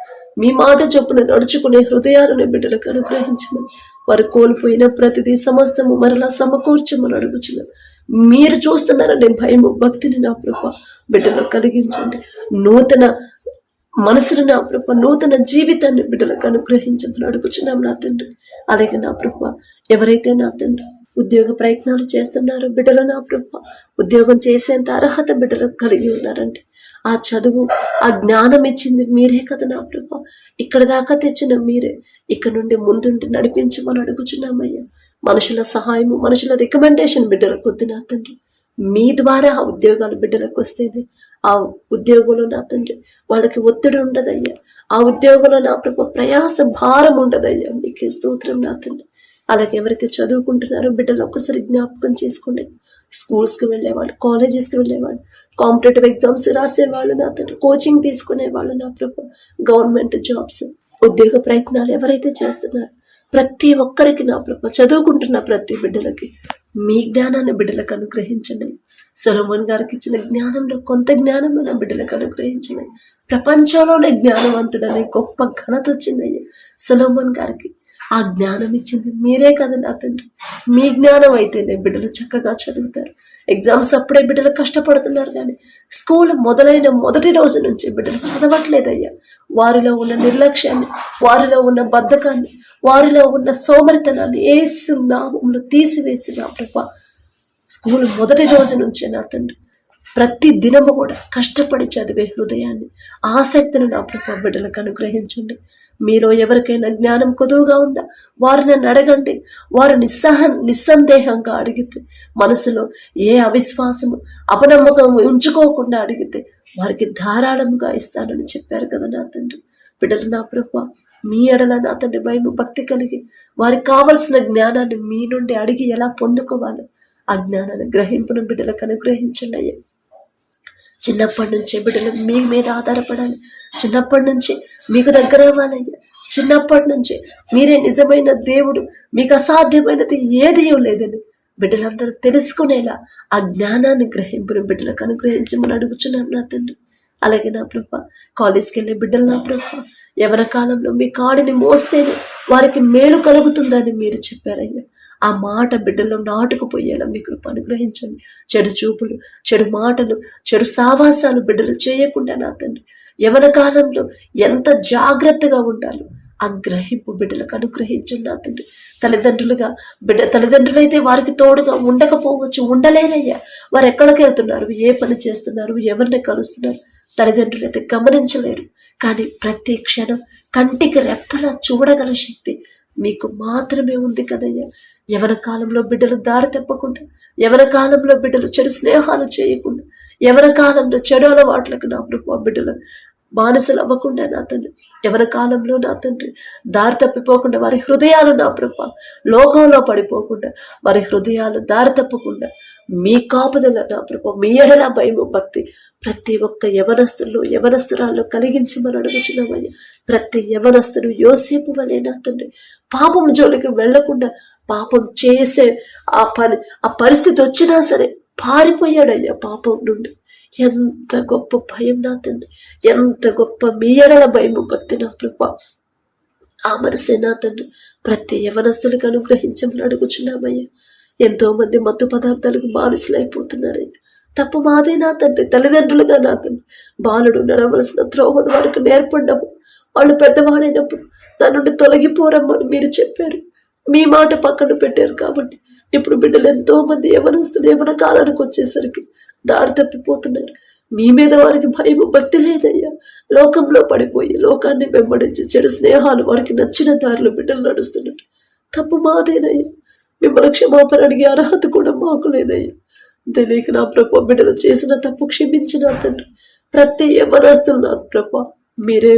మీ మాట చొప్పున నడుచుకునే హృదయాలను బిడ్డలకు అనుగ్రహించమని, వారు కోల్పోయిన ప్రతిదీ సమస్తము మరలా సమకూర్చమని అడుగుచున్నాను. మీరు చూస్తున్నారనే భయము భక్తిని నా ప్రభు బిడ్డలో కలిగించండి. నూతన మనసును నా ప్రభు నూతన జీవితాన్ని బిడ్డలకు అనుగ్రహించమని అడుగుచున్నాం నా తండ్రి. అలాగే నా ప్రభు ఎవరైతే నా తండ్రి ఉద్యోగ ప్రయత్నాలు చేస్తున్నారో బిడ్డలు నా ప్రభు ఉద్యోగం చేసేంత అర్హత బిడ్డలకు కలిగి ఉన్నారంటే ఆ చదువు ఆ జ్ఞానం ఇచ్చింది మీరే కదా నా ప్రభు. ఇక్కడ దాకా తెచ్చిన మీరే, ఇక్కడ నుండి ముందుండి నడిపించమని అడుగుచున్నామయ్యా. మనుషుల సహాయము మనుషుల రికమెండేషన్ బిడ్డలకు వద్దు నా తండ్రి. మీ ద్వారా ఆ ఉద్యోగాలు బిడ్డలకు వస్తేనే ఆ ఉద్యోగంలో నా తండ్రి వాళ్ళకి ఒత్తిడి ఉండదయ్యా. ఆ ఉద్యోగంలో నా ప్రభు ప్రయాస భారం ఉండదయ్యా. మీకే స్తోత్రం నా తండ్రి. అలాగే ఎవరైతే చదువుకుంటున్నారో బిడ్డలు ఒక్కసారి జ్ఞాపకం చేసుకోండి. స్కూల్స్కి వెళ్ళేవాళ్ళు, కాలేజెస్కి వెళ్ళేవాళ్ళు, కాంపిటేటివ్ ఎగ్జామ్స్ రాసేవాళ్ళు నా తండ్రి, కోచింగ్ తీసుకునేవాళ్ళు నా ప్రభు, గవర్నమెంట్ జాబ్స్ ఉద్యోగ ప్రయత్నాలు ఎవరైతే చేస్తున్నారో ప్రతి ఒక్కరికి నా ప్రభు చదువుకుంటున్న ప్రతి బిడ్డలకి మీ జ్ఞానాన్ని బిడ్డలకు అనుగ్రహించండి. సొలొమోన్ గారికి ఇచ్చిన జ్ఞానంలో కొంత జ్ఞానం మన బిడ్డలకు అనుగ్రహించండి. ప్రపంచంలోనే జ్ఞానవంతుడనే గొప్ప ఘనత వచ్చిందయ్యా సొలొమోన్ గారికి. ఆ జ్ఞానం ఇచ్చింది మీరే కదా నా తండ్రి. మీ జ్ఞానం అయితేనే బిడ్డలు చక్కగా చదువుతారు. ఎగ్జామ్స్ అప్పుడే బిడ్డలు కష్టపడుతున్నారు, కానీ స్కూల్ మొదలైన మొదటి రోజు నుంచి బిడ్డలు చదవట్లేదయ్యా. వారిలో ఉన్న నిర్లక్ష్యాన్ని, వారిలో ఉన్న బద్ధకాన్ని, వారిలో ఉన్న సోమరితనాన్ని యేసు నామములో తీసివేసి నా ప్రభు స్కూల్ మొదటి రోజు నుంచే నా తండ్రి ప్రతి దినము కూడా కష్టపడి చదివే హృదయాన్ని, ఆసక్తిని నా ప్రభు బిడ్డలకు అనుగ్రహించండి. మీలో ఎవరికైనా జ్ఞానం కొదువుగా ఉందా వారిని అడగండి. వారు నిస్సందేహంగా అడిగితే, మనసులో ఏ అవిశ్వాసము అపనమ్మకం ఉంచుకోకుండా అడిగితే వారికి ధారాళంగా ఇస్తానని చెప్పారు కదా నా తండ్రి. బిడ్డలు నా ప్రభు మీ ఎడల నా తండ్రి భయము భక్తి కలిగి వారికి కావలసిన జ్ఞానాన్ని మీ నుండి అడిగి ఎలా పొందుకోవాలో ఆ జ్ఞానాన్ని గ్రహింపును బిడ్డలకు అనుగ్రహించండి అయ్యా. చిన్నప్పటి నుంచే బిడ్డలు మీ మీద ఆధారపడాలి, చిన్నప్పటి నుంచి మీకు దగ్గర అవ్వాలయ్యా. చిన్నప్పటి నుంచి మీరే నిజమైన దేవుడు, మీకు అసాధ్యమైనది ఏది లేదని బిడ్డలందరూ తెలుసుకునేలా ఆ జ్ఞానాన్ని గ్రహింపును బిడ్డలకు అనుగ్రహించమని అడుగుచున్నాను నా తండ్రి. అలాగే నా ప్రభ కాలేజ్కి వెళ్ళే బిడ్డలు నా ప్రభ యవన కాలంలో మీ కాడిని మోస్తేనే వారికి మేలు కలుగుతుందని మీరు చెప్పారయ్యా. ఆ మాట బిడ్డల్లో నాటుకుపోయేలా మీ కృప అనుగ్రహించండి. చెడు చూపులు, చెడు మాటలు, చెడు సావాసాలు బిడ్డలు చేయకుండా నా తండ్రి యవన కాలంలో ఎంత జాగ్రత్తగా ఉండాలో ఆ గ్రహింపు బిడ్డలకు అనుగ్రహించండి నా తండ్రి. తల్లిదండ్రులైతే వారికి తోడుగా ఉండకపోవచ్చు, ఉండలేరయ్యా. వారు ఎక్కడికి వెళ్తున్నారు, ఏ పని చేస్తున్నారు, ఎవరిని కలుస్తున్నారు తల్లిదండ్రులైతే గమనించలేరు. కానీ ప్రతి క్షణం కంటికి రెప్పలా చూడగల శక్తి మీకు మాత్రమే ఉంది కదయ్యా. యవన కాలంలో బిడ్డలు దారి తప్పకుండా, యవన కాలంలో బిడ్డలు చెడు స్నేహాలు చేయకుండా, యవన కాలంలో చెడు అలవాట్లకు నా ప్రభు బిడ్డలు బానిసలు అవ్వకుండా నా తండ్రి యవన కాలంలో నా తండ్రి దారి తప్పిపోకుండా వారి హృదయాలు నా ప్రభు లోకంలో పడిపోకుండా వారి హృదయాలు దారి తప్పకుండా మీ కాపుదల నా ప్రభు మీ ఎడల భయము భక్తి ప్రతి ఒక్క యవనస్తురాల్లో కలిగించమని అడుగుచున్నామయ్యా. ప్రతి యవనస్తుడు యోసేపు వలె నా తండ్రి పాపం జోలికి వెళ్లకుండా పాపం చేసే ఆ పరిస్థితి వచ్చినా సరే పారిపోయాడయ్యా పాపం నుండి. ఎంత గొప్ప భయం నా తండ్రి, ఎంత గొప్ప మీ ఎడల భయము భక్తి నా ప్రభా. ఆ మనసే నా తండ్రి ప్రతి యవనస్తులకు అనుగ్రహించమని అడుగుచున్నామయ్యా. ఎంతో మంది మత్తు పదార్థాలకు బానిసలైపోతున్నారయ్యా. తప్పు మాదే నా తండ్రి, తల్లిదండ్రులుగా నా తండ్రి బాలుడు నడవలసిన త్రోవను వారికి నేర్పడము. వాళ్ళు పెద్దవాడైనప్పుడు దాని నుండి తొలగిపోరమ్మని మీరు చెప్పారు, మీ మాట పక్కన పెట్టారు. కాబట్టి ఇప్పుడు బిడ్డలు ఎంతో మంది యవనస్తులు యవన కాలానికి వచ్చేసరికి దారి తప్పిపోతున్నారు. మీ మీద వారికి భయము భక్తి లేదయ్యా. లోకంలో పడిపోయి లోకాన్ని వెంబడించి చెడు స్నేహాలు వారికి నచ్చిన దారిలో బిడ్డలు నడుస్తున్నారు. తప్పు మాదేనయ్యా. మిమ్మల్ని క్షమాపణ అడిగే అర్హత కూడా మాకు లేదయ్యా. తెలియక నా ప్రభు బిడ్డలు చేసిన తప్పు క్షమించిన తండ్రి ప్రతి యవనస్తులు నా ప్రభు మీరే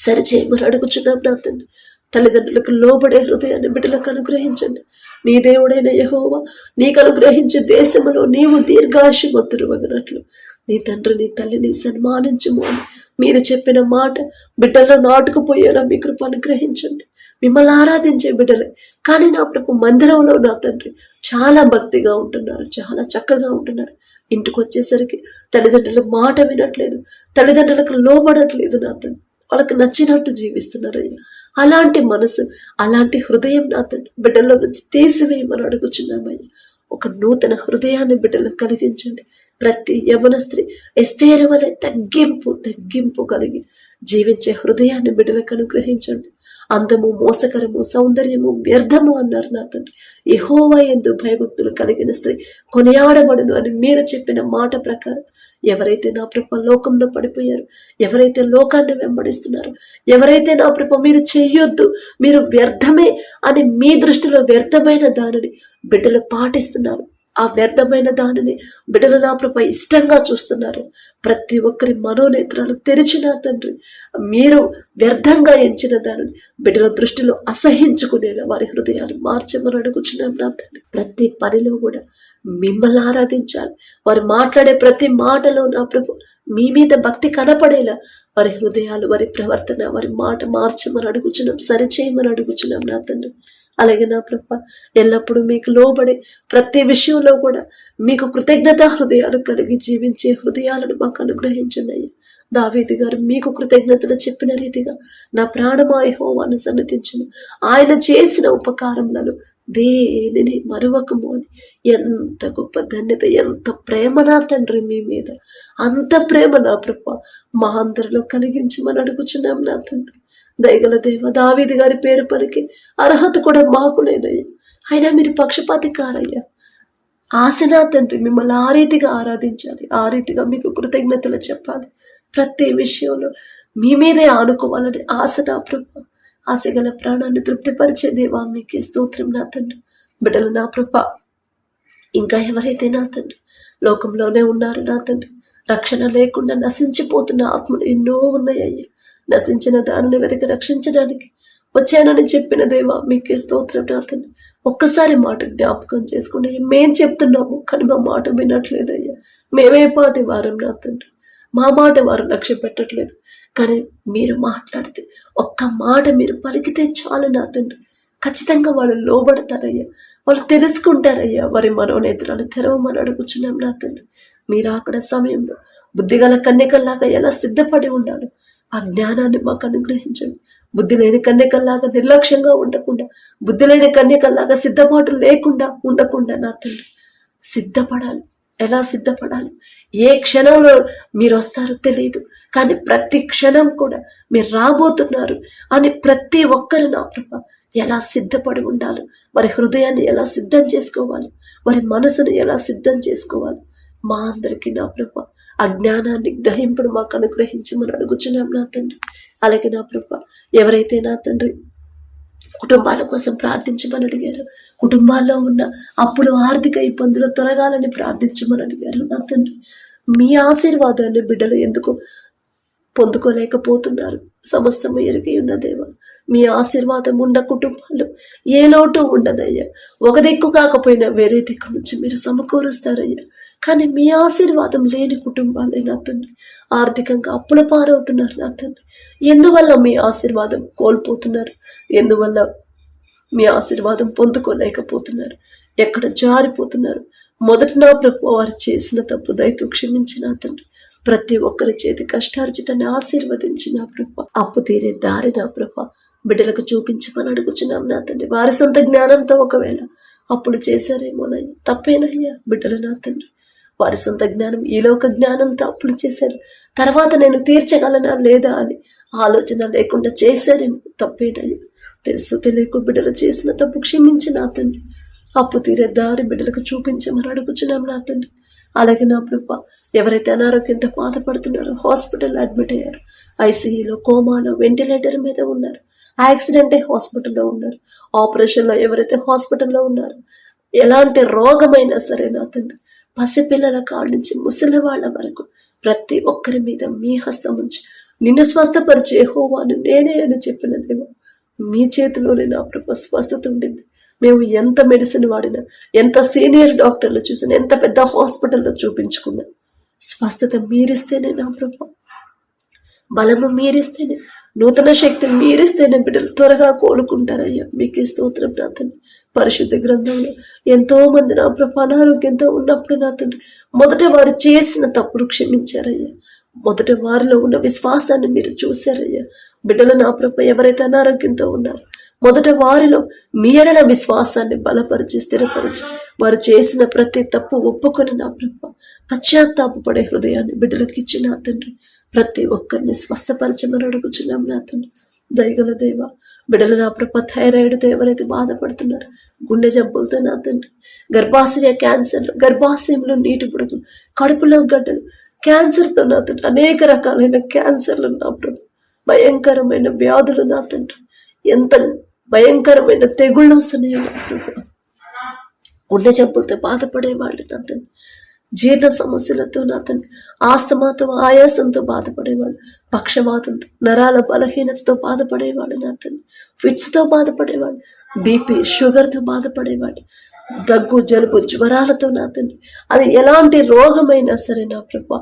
సరిచేయమని అడుగుచున్నాం నా తండ్రి. తల్లిదండ్రులకు లోబడే హృదయాన్ని బిడ్డలకు అనుగ్రహించండి. నీ దేవుడైన యెహోవా నీకు అనుగ్రహించే దేశములో నీవు దీర్ఘాయుష్మంతుడు అగినట్లు నీ తండ్రి నీ తల్లిని సన్మానించుము అని మీరు చెప్పిన మాట బిడ్డల్లో నాటుకుపోయేలా మీ కృప అనుగ్రహించండి. మిమ్మల్ని ఆరాధించే బిడ్డలే కానీ నా ప్రభు మందిరంలో నా తండ్రి చాలా భక్తిగా ఉంటున్నారు, చాలా చక్కగా ఉంటున్నారు. ఇంటికి వచ్చేసరికి తల్లిదండ్రుల మాట వినట్లేదు, తల్లిదండ్రులకు లోబడట్లేదు నా తండ్రి, వాళ్ళకి నచ్చినట్టు జీవిస్తున్నారయ్యా. అలాంటి మనసు, అలాంటి హృదయం నా తండ్రి బిడ్డల్లో నుంచి తీసివేయమని అడుగుచున్నామయ్యా. ఒక నూతన హృదయాన్ని బిడ్డలకు కలిగించండి. ప్రతి యవన స్త్రీ ఎస్తేరు వలె తగ్గింపు కలిగి జీవించే హృదయాన్ని బిడ్డలకు అనుగ్రహించండి. అందము, మోసకరము, సౌందర్యము వ్యర్థము అన్నారు నా తండ్రి. యెహోవా యందు భయభక్తులు కలిగిన స్త్రీ కొనియాడబడును అని మీరు చెప్పిన మాట ప్రకారం ఎవరైతే నా ప్రభు లోకంలో పడిపోయారు, ఎవరైతే లోకాన్ని వెంబడిస్తున్నారు, ఎవరైతే నా ప్రభు మీరు చెయ్యొద్దు, మీరు వ్యర్థమే అని మీ దృష్టిలో వ్యర్థమైన దానిని బిడ్డలు పాటిస్తున్నారు, ఆ వ్యర్థమైన దానిని బిడ్డలు నా ప్రభు ఇష్టంగా చూస్తున్నారు. ప్రతి ఒక్కరి మనోనేత్రాలు తెరిచిన తండ్రి మీరు వ్యర్థంగా ఎంచిన దానిని బిడ్డల దృష్టిలో అసహించుకునేలా వారి హృదయాలు మార్చమని అడుగుచున్నాం నా తండ్రి. ప్రతి పనిలో కూడా మిమ్మల్ని ఆరాధించాలి. వారు మాట్లాడే ప్రతి మాటలో నా ప్రభు మీ మీద భక్తి కనపడేలా వారి హృదయాలు, వారి ప్రవర్తన, వారి మాట మార్చమని అడుగుచున్నాం, సరిచేయమని అడుగుచున్నాం నా తండ్రి. అలాగే నా ప్రభు ఎల్లప్పుడూ మీకు లోబడే ప్రతి విషయంలో కూడా మీకు కృతజ్ఞత హృదయాలు కలిగి జీవించే హృదయాలను మాకు అనుగ్రహించండి అయ్యా. దావీదు గారు మీకు కృతజ్ఞతలు చెప్పిన రీతిగా నా ప్రాణమా యెహోవాను సన్నతించును, ఆయన చేసిన ఉపకారములను దేనిని మరువకము అని. ఎంత గొప్ప ధన్యత, ఎంత ప్రేమ నా తండ్రి మీ మీద. అంత ప్రేమ నా ప్రభు మా అందరిలో కలిగించమని అడుగుచున్నాం నా తండ్రి. దయగల దేవ, దావీదు గారి పేరు పలికి అర్హత కూడా మాకు లేదయ్యా. అయినా మీరు పక్షపాతి కారయ్యా. ఆశ నా తండ్రి మిమ్మల్ని ఆ రీతిగా ఆరాధించాలి, ఆ రీతిగా మీకు కృతజ్ఞతలు చెప్పాలి. ప్రతి విషయంలో మీ మీదే ఆనుకోవాలని ఆశ నా ప్రభు. ఆశగల ప్రాణాన్ని తృప్తిపరిచే దేవా మీకే స్తోత్రం నా తండ్రి. బిడ్డలు నా ప్రభ ఇంకా ఎవరైతే నా తండ్రి లోకంలోనే ఉన్నారు నా తండ్రి, రక్షణ లేకుండా నశించిపోతున్న ఆత్మలు ఎన్నో ఉన్నాయ్యా. నశించిన దానిని వెతికి రక్షించడానికి వచ్చానని చెప్పిన దేవా మీకే స్తోత్రం నా తండ్రి. ఒక్కసారి మాట జ్ఞాపకం చేసుకోండి. మేం చెప్తున్నాము కానీ మా మాట వినట్లేదయ్యా. మేమే పాటి వారం నా తండ్రి, మా మాట వారు లక్ష్య పెట్టట్లేదు. కానీ మీరు మాట్లాడితే, ఒక్క మాట మీరు పలికితే చాలు నా తండ్రి, ఖచ్చితంగా వాళ్ళు లోబడతారయ్యా, వాళ్ళు తెలుసుకుంటారయ్యా. వారి మనోనేత్రాలు తెరవమని అడుగుచున్నాం నా తండ్రి. మీరు అక్కడ సమయంలో బుద్ధిగల కన్యకల్లాగా ఎలా సిద్ధపడి ఉండాలో ఆ జ్ఞానాన్ని మాకు అనుగ్రహించండి. బుద్ధి లేని కన్యకల్లాగా నిర్లక్ష్యంగా ఉండకుండా, బుద్ధి లేని కన్యకల్లాగా సిద్ధపాటు లేకుండా ఉండకుండా నా తండ్రి సిద్ధపడాలి. ఎలా సిద్ధపడాలి, ఏ క్షణంలో మీరు వస్తారో తెలియదు, కానీ ప్రతి క్షణం కూడా మీరు రాబోతున్నారు అని ప్రతి ఒక్కరు నా ప్రభా ఎలా సిద్ధపడి ఉండాలి, వారి హృదయాన్ని ఎలా సిద్ధం చేసుకోవాలి, వారి మనసును ఎలా సిద్ధం చేసుకోవాలి. మా అందరికీ నా ప్రభా ఆ జ్ఞానాన్ని గ్రహింపుడు మాకు అనుగ్రహించమని అడుగుచున్నాం నా తండ్రి. అలాగే నా ప్రభా ఎవరైతే నా తండ్రి కుటుంబాల కోసం ప్రార్థించమని అడిగారు, కుటుంబాల్లో ఉన్న అప్పులు ఆర్థిక ఇబ్బందులు తొలగాలని ప్రార్థించమని అడిగారు నా తండ్రి. మీ ఆశీర్వాదాన్ని బిడ్డలు ఎందుకు పొందుకోలేకపోతున్నారు? సమస్తము ఎరిగి ఉన్న దేవా, మీ ఆశీర్వాదం ఉన్న కుటుంబాలు ఏ లోటు ఉండదయ్యా. ఒక దిక్కు కాకపోయినా వేరే దిక్కు నుంచి మీరు సమకూరుస్తారయ్యా. కానీ మీ ఆశీర్వాదం లేని కుటుంబాలే నా తండ్రి ఆర్థికంగా అప్పుల పారవుతున్నారు నా తండ్రి. ఎందువల్ల మీ ఆశీర్వాదం కోల్పోతున్నారు? ఎందువల్ల మీ ఆశీర్వాదం పొందుకోలేకపోతున్నారు? ఎక్కడ జారిపోతున్నారు? మొదట నా ప్రభు వారు చేసిన తప్పు దయతో క్షమించి నా తండ్రి ప్రతి ఒక్కరి చేతి కష్టార్జితాన్ని ఆశీర్వదించి నా ప్రభ అప్పు తీరే దారి నా ప్రభ బిడ్డలకు చూపించమని అడుగుచున్నాం నా తండ్రి. వారి సొంత జ్ఞానంతో ఒకవేళ అప్పులు చేశారేమోనయ్యా, తప్పేనయ్యా. బిడ్డలు నా తండ్రి వారి సొంత జ్ఞానం, ఈలోక జ్ఞానంతో అప్పులు చేశారు, తర్వాత నేను తీర్చగలనా లేదా అని ఆలోచన లేకుండా చేశారేమో, తప్పేనయ్యా. తెలుసు తెలియకు బిడ్డలు చేసిన తప్పు క్షమించి నా తండ్రి అప్పు తీరే దారి బిడ్డలకు చూపించమని అడుగుచున్నాం నా తండ్రి. అలాగే నా ప్రభా ఎవరైతే అనారోగ్యంతో బాధపడుతున్నారో, హాస్పిటల్లో అడ్మిట్ అయ్యారు, ఐసీయూలో, కోమాలో, వెంటిలేటర్ మీద ఉన్నారు, యాక్సిడెంట్ అయి హాస్పిటల్లో ఉన్నారు, ఆపరేషన్లో ఎవరైతే హాస్పిటల్లో ఉన్నారో, ఎలాంటి రోగమైనా సరే నా తండ్రి పసిపిల్లల కాడ నుంచి ముసలి వాళ్ళ వరకు ప్రతి ఒక్కరి మీద మీ హస్తం ఉంచి నిన్ను స్వస్థపరిచే యెహోవాను నేనే అని చెప్పిన దేవా, మీ చేతిలోనే నా ప్రభు స్వస్థత ఉండింది. మేము ఎంత మెడిసిన్ వాడినా, ఎంత సీనియర్ డాక్టర్లు చూసినా, ఎంత పెద్ద హాస్పిటల్లో చూపించుకున్నా, స్వస్థత మీరిస్తేనే నా ప్రభు, బలము మీరిస్తేనే, నూతన శక్తిని మీరిస్తేనే బిడ్డలు త్వరగా కోలుకుంటారయ్యా. మీకే స్తోత్రం నా తండ్రి. పరిశుద్ధ గ్రంథంలో ఎంతో మంది నా ప్రభు అనారోగ్యంతో ఉన్నప్పుడు నా తండ్రి మొదట వారు చేసిన తప్పుడు క్షమించారయ్యా. మొదట వారిలో ఉన్న విశ్వాసాన్ని మీరు చూశారయ్యా. బిడ్డలు నా ప్రభు ఎవరైతే అనారోగ్యంతో ఉన్నారో మొదట వారిలో మీ ఎడల విశ్వాసాన్ని బలపరిచి స్థిరపరిచి వారు చేసిన ప్రతి తప్పు ఒప్పుకొని నా ప్రభు పశ్చాత్తాపపడే హృదయాన్ని బిడ్డలకు ఇచ్చి నా తండ్రి ప్రతి ఒక్కరిని స్వస్థపరచమని అడుగుచున్నాం నా తండ్రి. దయగల దేవ బిడ్డలు నా ప్రభు థైరాయిడ్తో ఎవరైతే బాధపడుతున్నారో, గుండె జబ్బులతో నా తండ్రి, గర్భాశయ క్యాన్సర్లు, గర్భాశయంలో నీటి బుడగలు, కడుపులో గడ్డలు, క్యాన్సర్తో నా తండ్రి అనేక రకాలైన క్యాన్సర్లు నా ప్రభు, భయంకరమైన వ్యాధులు నా తండ్రి, ఎంత భయంకరమైన తెగుళ్ళు వస్తున్నాయో నా ప్రభు, గుండె జబ్బులతో బాధపడేవాళ్ళు నా తండ్రి, జీర్ణ సమస్యలతో నా తండ్రి, ఆస్తమాతో ఆయాసంతో బాధపడేవాళ్ళు, పక్షవాతంతో, నరాల బలహీనతతో బాధపడేవాళ్ళు నా తండ్రి, ఫిట్స్తో బాధపడేవాళ్ళు, బీపీ షుగర్తో బాధపడేవాళ్ళు, దగ్గు జలుబు జ్వరాలతో నా తండ్రి, అది ఎలాంటి రోగమైనా సరే నా ప్రభు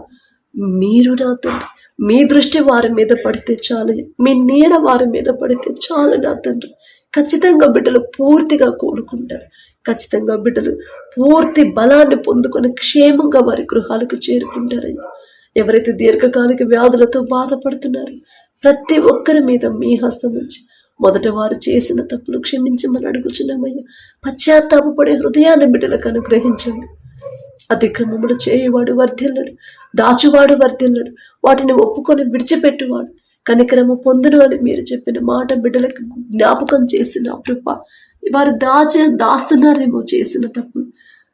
మీరు నా తండ్రి మీ దృష్టి వారి మీద పడితే చాలు, మీ నీడ వారి మీద పడితే చాలు నా తండ్రి. ఖచ్చితంగా బిడ్డలు పూర్తిగా కోలుకుంటారు. ఖచ్చితంగా బిడ్డలు పూర్తి బలాన్ని పొందుకొని క్షేమంగా వారి గృహాలకు చేరుకుంటారయ్యా. ఎవరైతే దీర్ఘకాలిక వ్యాధులతో బాధపడుతున్నారో ప్రతి ఒక్కరి మీద మీ హస్తం నుంచి మొదట వారు చేసిన తప్పులు క్షమించమని అడుగుచున్నామయ్యా. పశ్చాత్తాపపడే హృదయాన్ని బిడ్డలకు అనుగ్రహించండి. అతిక్రమములు చేయువాడు వర్ధిల్లడు, దాచువాడు వర్ధిల్లడు, వాటిని ఒప్పుకొని విడిచిపెట్టువాడు కనికరము పొందును అని మీరు చెప్పిన మాట బిడ్డలకు జ్ఞాపకం చేసిన కృప. వారు దాస్తున్నారేమో చేసిన తప్పులు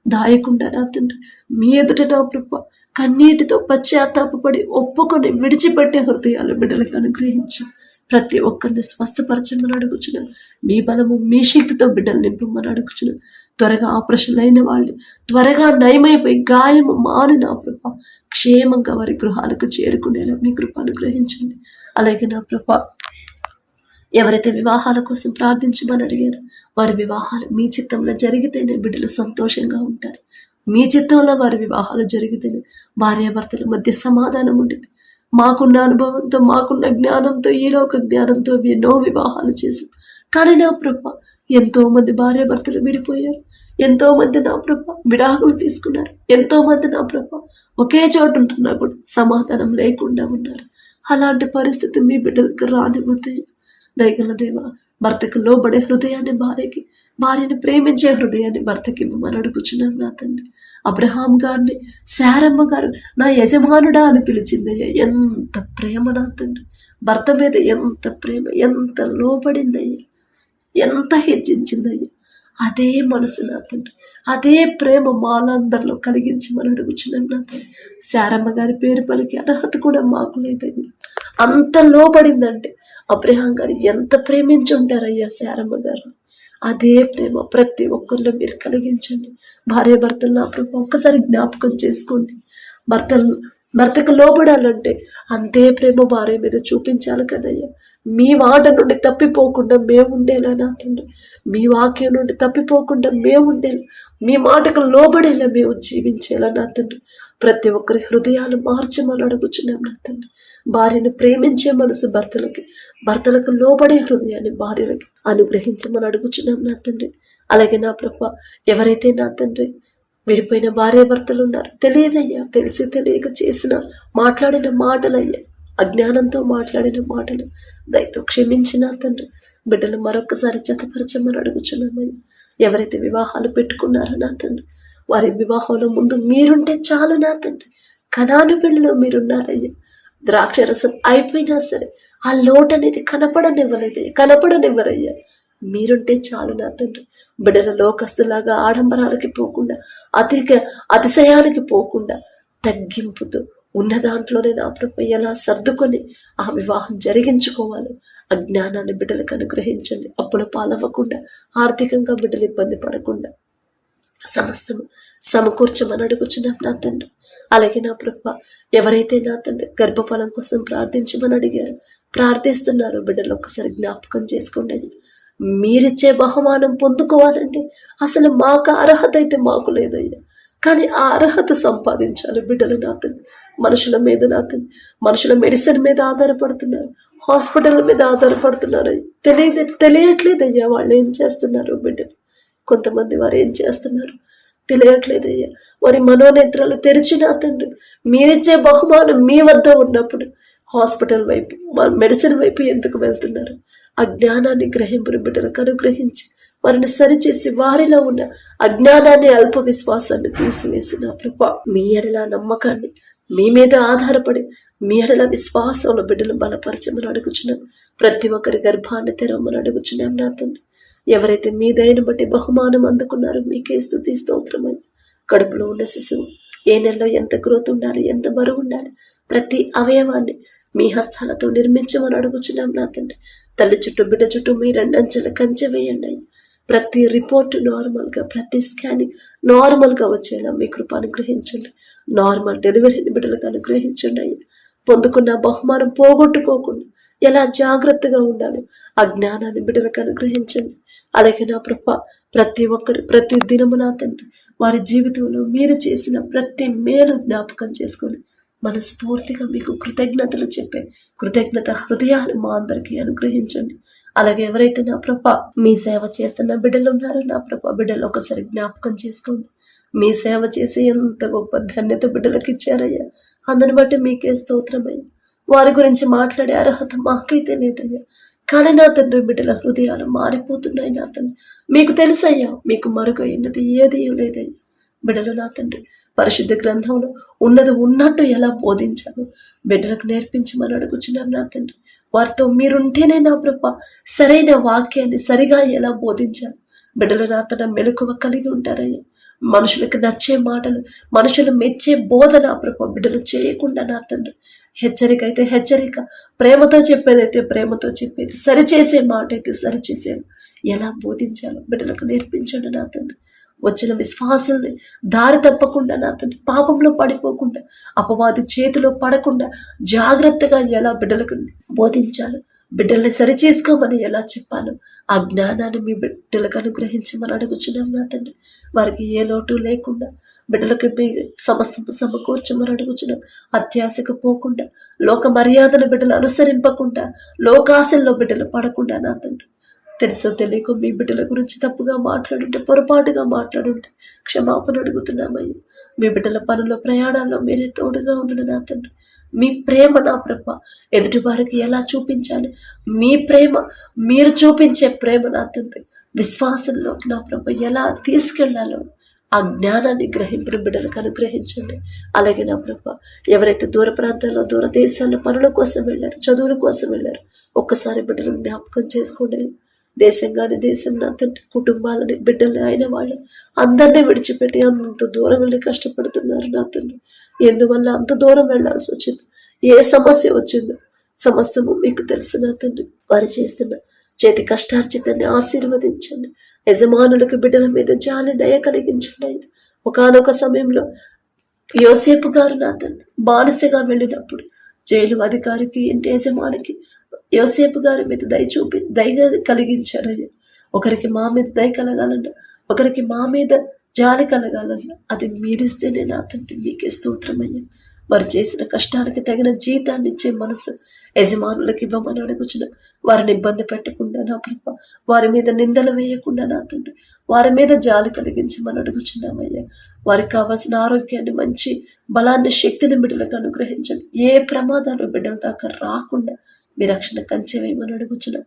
దాయకుండా నా తండ్రి మీ ఎదుట నా కృప కన్నీటితో పశ్చాత్తాపడి ఒప్పుకొని విడిచిపెట్టే హృదయాలు బిడ్డలకు అనుగ్రహించి ప్రతి ఒక్కరిని స్వస్థపరచమని అడుగుచున్నాను. మీ బలము మీ శక్తితో బిడ్డలు నింపమని అడుగుచున్నాను. త్వరగా ఆపరేషన్ అయిన వాళ్ళు త్వరగా నయమైపోయి గాయము మాని నా ప్రభ క్షేమంగా వారి గృహాలకు చేరుకునేలా మీ కృప అనుగ్రహించండి. అలాగే నా ప్రభ ఎవరైతే వివాహాల కోసం ప్రార్థించమని అడిగారో వారి వివాహాలు మీ చిత్తంలో జరిగితేనే బిడ్డలు సంతోషంగా ఉంటారు. మీ చిత్తంలో వారి వివాహాలు జరిగితేనే భార్యాభర్తల మధ్య సమాధానం ఉంటుంది. మాకున్న అనుభవంతో మాకున్న జ్ఞానంతో ఈ లోక జ్ఞానంతో ఎన్నో వివాహాలు చేశాం. కానీ నా ప్రభ ఎంతో మంది భార్యాభర్తలు విడిపోయారు. ఎంతో మంది నా ప్రభ విడాకులు తీసుకున్నారు. ఎంతో మంది నా ప్రభ ఒకే చోటు ఉంటున్నా కూడా సమాధానం లేకుండా ఉన్నారు. అలాంటి పరిస్థితి మీ బిడ్డలకు రానివ్వద్దు. దయగల దేవ, భర్తకు లోబడే హృదయాన్ని భార్యకి, భార్యని ప్రేమించే హృదయాన్ని భర్తకి ఇవ్వమని అడుగుచున్నాను నా తండ్రి. అబ్రహాం గారిని శారమ్మ గారు నా యజమానుడా అని పిలిచిందయ్యా. ఎంత ప్రేమ నా తండ్రి, భర్త మీద ఎంత ప్రేమ, ఎంత లోబడిందయ్యా, ఎంత హెచ్చించిందయ్యా. అదే మనసు నా తండ్రి, అదే ప్రేమ మాలందరిలో కలిగించమని అడుగుచున్నాను నా తండ్రి. శారమ్మ గారి పేరు పలికి అర్హత కూడా మాకు లేదయ్యా. అంత లోబడిందంటే అబ్రహాం గారు ఎంత ప్రేమించి ఉంటారయ్యా శారమ్మ గారు. అదే ప్రేమ ప్రతి ఒక్కరిలో మీరు కలిగించండి. భార్యాభర్తలు నా ప్రభు ఒక్కసారి జ్ఞాపకం చేసుకోండి. భర్తకు లోబడాలంటే అంతే ప్రేమ భార్య మీద చూపించాలి కదయ్యా. మీ మాట నుండి తప్పిపోకుండా మేము ఉండేలా నా తండ్రి, మీ వాక్యం నుండి తప్పిపోకుండా మేము ఉండేలా, మీ మాటకు లోబడేలా మేము జీవించేలా నా తండ్రి. ప్రతి ఒక్కరి హృదయాలు మార్చమని అడుగుచున్నాం నా తండ్రి. భార్యను ప్రేమించే మనసు భర్తలకి, భర్తలకు లోబడే హృదయాన్ని భార్యలకి అనుగ్రహించమని అడుగుచున్నాం నా తండ్రి. అలాగే నా ప్రభు ఎవరైతే నా తండ్రి విడిపోయిన భార్యాభర్తలు ఉన్నారు, తెలియదయ్యా, తెలిసి తెలియక చేసిన మాట్లాడిన మాటలయ్యా, అజ్ఞానంతో మాట్లాడిన మాటలు దయతో క్షమించిన తండ్రి బిడ్డలు మరొకసారి జతపరచమని అడుగుచున్నామయ్యా. ఎవరైతే వివాహాలు పెట్టుకున్నారో నా తండ్రి వారి వివాహంలో ముందు మీరుంటే చాలు నా తండ్రి. కనాను పెళ్లిలో మీరున్నారయ్యా. ద్రాక్షరసం అయిపోయినా సరే ఆ లోటు అనేది కనపడనివ్వరయ్యా. మీరుంటే చాలు నా తండ్రి. బిడ్డల లోకస్తులాగా ఆడంబరాలకి పోకుండా, అతిశయాలకి పోకుండా తగ్గింపుతో ఉన్న దాంట్లోనే నా ప్రభు ఎలా సర్దుకొని ఆ వివాహం జరిగించుకోవాలి. ఆ జ్ఞానాన్ని బిడ్డలకు అనుగ్రహించండి. అప్పుల పాలవ్వకుండా, ఆర్థికంగా బిడ్డలు ఇబ్బంది పడకుండా సమస్తము సమకూర్చమని అడుగుచున్నాం నా తండ్రి. అలాగే నా ప్రభు ఎవరైతే నా తండ్రి గర్భఫలం కోసం ప్రార్థించమని అడిగారు, ప్రార్థిస్తున్నారు, బిడ్డలు ఒక్కసారి జ్ఞాపకం చేసుకోండి. మీరిచ్చే బహుమానం పొందుకోవాలంటే అసలు మాకు అర్హత అయితే మాకు లేదయ్యా. కానీ ఆ అర్హత సంపాదించాలి బిడ్డలు నా తండ్రి. మనుషుల మీద నా తండ్రి, మనుషుల మెడిసిన్ మీద ఆధారపడుతున్నారు, హాస్పిటల్ మీద ఆధారపడుతున్నారు. తెలియట్లేదయ్యా వాళ్ళు ఏం చేస్తున్నారు బిడ్డలు. కొంతమంది వారు ఏం చేస్తున్నారు తెలియట్లేదయ్యా. వారి మనోనేత్రాలు తెరిచిన తండ్రి మీరిచ్చే బహుమానం మీ వద్ద ఉన్నప్పుడు హాస్పిటల్ వైపు, మెడిసిన్ వైపు ఎందుకు వెళ్తున్నారు? ఆ జ్ఞానాన్ని గ్రహింపుని బిడ్డలకు అనుగ్రహించి వారిని సరిచేసి వారిలో ఉన్న అజ్ఞానాన్ని, అల్ప విశ్వాసాన్ని తీసివేసిన ప్రభా మీ ఎడల నమ్మకాన్ని, మీ మీద ఆధారపడి మీ ఎడల విశ్వాసంలో బిడ్డలు బలపరచమని అడుగుచున్నాం. ప్రతి ఒక్కరి గర్భాన్ని తెరవమని అడుగుచున్నాం నా తండ్రి. ఎవరైతే మీ దయను బట్టి బహుమానం అందుకున్నారో మీకే స్తుతి స్తోత్రమని. కడుపులో ఉన్న శిశువు ఏ నెలలో ఎంత గ్రోత్ ఉండాలి, ఎంత బరువు ఉండాలి, ప్రతి అవయవాన్ని మీ హస్తాలతో నిర్మించమని అడుగుచున్నాం నా తండ్రి. తల్లి చుట్టూ బిడ్డ చుట్టూ మీ రెండంచెల కంచె వేయండి. ప్రతి రిపోర్ట్ నార్మల్గా, ప్రతి స్కానింగ్ నార్మల్గా వచ్చేలా మీ కృప అనుగ్రహించండి. నార్మల్ డెలివరీని బిడ్డలకు అనుగ్రహించండి. పొందుకున్న బహుమానం పోగొట్టుకోకుండా ఎలా జాగ్రత్తగా ఉండాలో ఆ జ్ఞానాన్ని బిడ్డలకు అనుగ్రహించండి. అలాగే నా ప్రభ ప్రతి ఒక్కరు ప్రతి దినము నా తండ్రి వారి జీవితంలో మీరు చేసిన ప్రతి మేలు జ్ఞాపకం చేసుకొని మనస్ఫూర్తిగా మీకు కృతజ్ఞతలు చెప్పే కృతజ్ఞత హృదయాలు మా అందరికీ అనుగ్రహించండి. అలాగే ఎవరైతే నా ప్రభ మీ సేవ చేస్తున్న బిడ్డలు ఉన్నారో నా ప్రభ బిడ్డలు ఒకసారి జ్ఞాపకం చేసుకోండి. మీ సేవ చేసి ఎంత గొప్ప ధన్యత బిడ్డలకు ఇచ్చారయ్యా. అందుని బట్టి మీకే స్తోత్రమయ్యా. వారి గురించి మాట్లాడే అర్హత మాకైతే లేదయ్యా. కానీ నా తండ్రి బిడ్డల హృదయాలు మారిపోతున్నాయి నా తండ్రి. మీకు తెలుసయ్యా, మీకు మరుగైనది ఏదీ లేదయ్యా. బిడ్డలు నా తండ్రి పరిశుద్ధ గ్రంథంలో ఉన్నది ఉన్నట్టు ఎలా బోధించాలో బిడ్డలకు నేర్పించమని అడుగుచున్నాను నా తండ్రి. వారితో మీరుంటేనే నా ప్రభ సరైన వాక్యాన్ని సరిగా ఎలా బోధించాలి బిడ్డలు నా తన మెలకువ కలిగి ఉంటారయ్యా. మనుషులకు నచ్చే మాటలు, మనుషులు మెచ్చే బోధ నా ప్రభు బిడ్డలు చేయకుండా నా తండ్రి, హెచ్చరిక అయితే హెచ్చరిక, ప్రేమతో చెప్పేదైతే ప్రేమతో చెప్పేది, సరిచేసే మాట అయితే సరిచేసేది ఎలా బోధించాలో బిడ్డలకు నేర్పించండి నా తండ్రి. వచ్చిన విశ్వాసుల్ని దారి తప్పకుండా నా తండ్రి, పాపంలో పడిపోకుండా, అపవాది చేతిలో పడకుండా జాగ్రత్తగా ఎలా బిడ్డలకు బోధించాలో, బిడ్డల్ని సరిచేసుకోమని ఎలా చెప్పాలో ఆ జ్ఞానాన్ని మీ బిడ్డలకు అనుగ్రహించమని అడుగుచున్నాం నా తండ్రి. వారికి ఏ లోటు లేకుండా బిడ్డలకు మీ సమస్తము సమకూర్చమని అడుగుచున్నాం. అత్యాశకు పోకుండా, లోక మర్యాదను బిడ్డలు అనుసరింపకుండా, లోకాశల్లో బిడ్డలు పడకుండా నా తండ్రి, తెలుసో తెలియక మీ బిడ్డల గురించి తప్పుగా మాట్లాడుంటే, పొరపాటుగా మాట్లాడుంటే క్షమాపణ అడుగుతున్నామయ్యా. మీ బిడ్డల పనుల ప్రయాణాల్లో మీరే తోడుగా ఉండను నా తండ్రి. మీ ప్రేమ నా ప్రభ ఎదుటి వారికి ఎలా చూపించాలి, మీ ప్రేమ మీరు చూపించే ప్రేమ నా తండ్రి విశ్వాసంలోకి నా ప్రభ ఎలా తీసుకెళ్లాలో ఆ జ్ఞానాన్ని గ్రహింపుడు బిడ్డలకు అనుగ్రహించండి. అలాగే నా ప్రభ ఎవరైతే దూర ప్రాంతాల్లో, దూర దేశాల్లో పనుల కోసం వెళ్ళారు, చదువుల కోసం వెళ్ళారు, ఒక్కసారి బిడ్డలను జ్ఞాపకం చేసుకోండి. దేశం కాని దేశం నా తండ్రి, కుటుంబాలని, బిడ్డల్ని, అయిన వాళ్ళు అందరినీ విడిచిపెట్టి అంత దూరం వెళ్ళి కష్టపడుతున్నారు నా తండ్రి. ఎందువల్ల అంత దూరం వెళ్లాల్సి వచ్చింది, ఏ సమస్య వచ్చిందో సమస్తము మీకు తెలుసు నా తండ్రి. వారు చేస్తున్న చేతి కష్టార్జితాన్ని ఆశీర్వదించండి. యజమానులకు బిడ్డల మీద జాలి దయ కలిగించండి. ఒకానొక సమయంలో యోసేపు గారు నా తండ్రి బానిసగా వెళ్ళినప్పుడు జైలు అధికారికి, ఇంటి యజమానికి యోసేపు గారి మీద దయ కలిగించారయ్యా. ఒకరికి మా మీద దయ కలగాలన్నా, ఒకరికి మా మీద జాలి కలగాలన్నా అది మీరిస్తేనే నా తండ్రి మీకే స్తోత్రమయ్యా. వారు చేసిన కష్టానికి తగిన జీతాన్ని ఇచ్చే మనసు యజమానులకు ఇవ్వమని అడుగుచున్న. వారిని ఇబ్బంది పెట్టకుండా నా ప్రభ, వారి మీద నిందలు వేయకుండా నా తండ్రి వారి మీద జాలి కలిగించమని అడుగుచున్నామయ్యా. వారికి కావాల్సిన ఆరోగ్యాన్ని, మంచి బలాన్ని, శక్తిని బిడ్డలకు అనుగ్రహించండి. ఏ ప్రమాదాలు బిడ్డల దాకా రాకుండా మీ రక్షణ కంచె వేయమని అడుగుచున్నాం.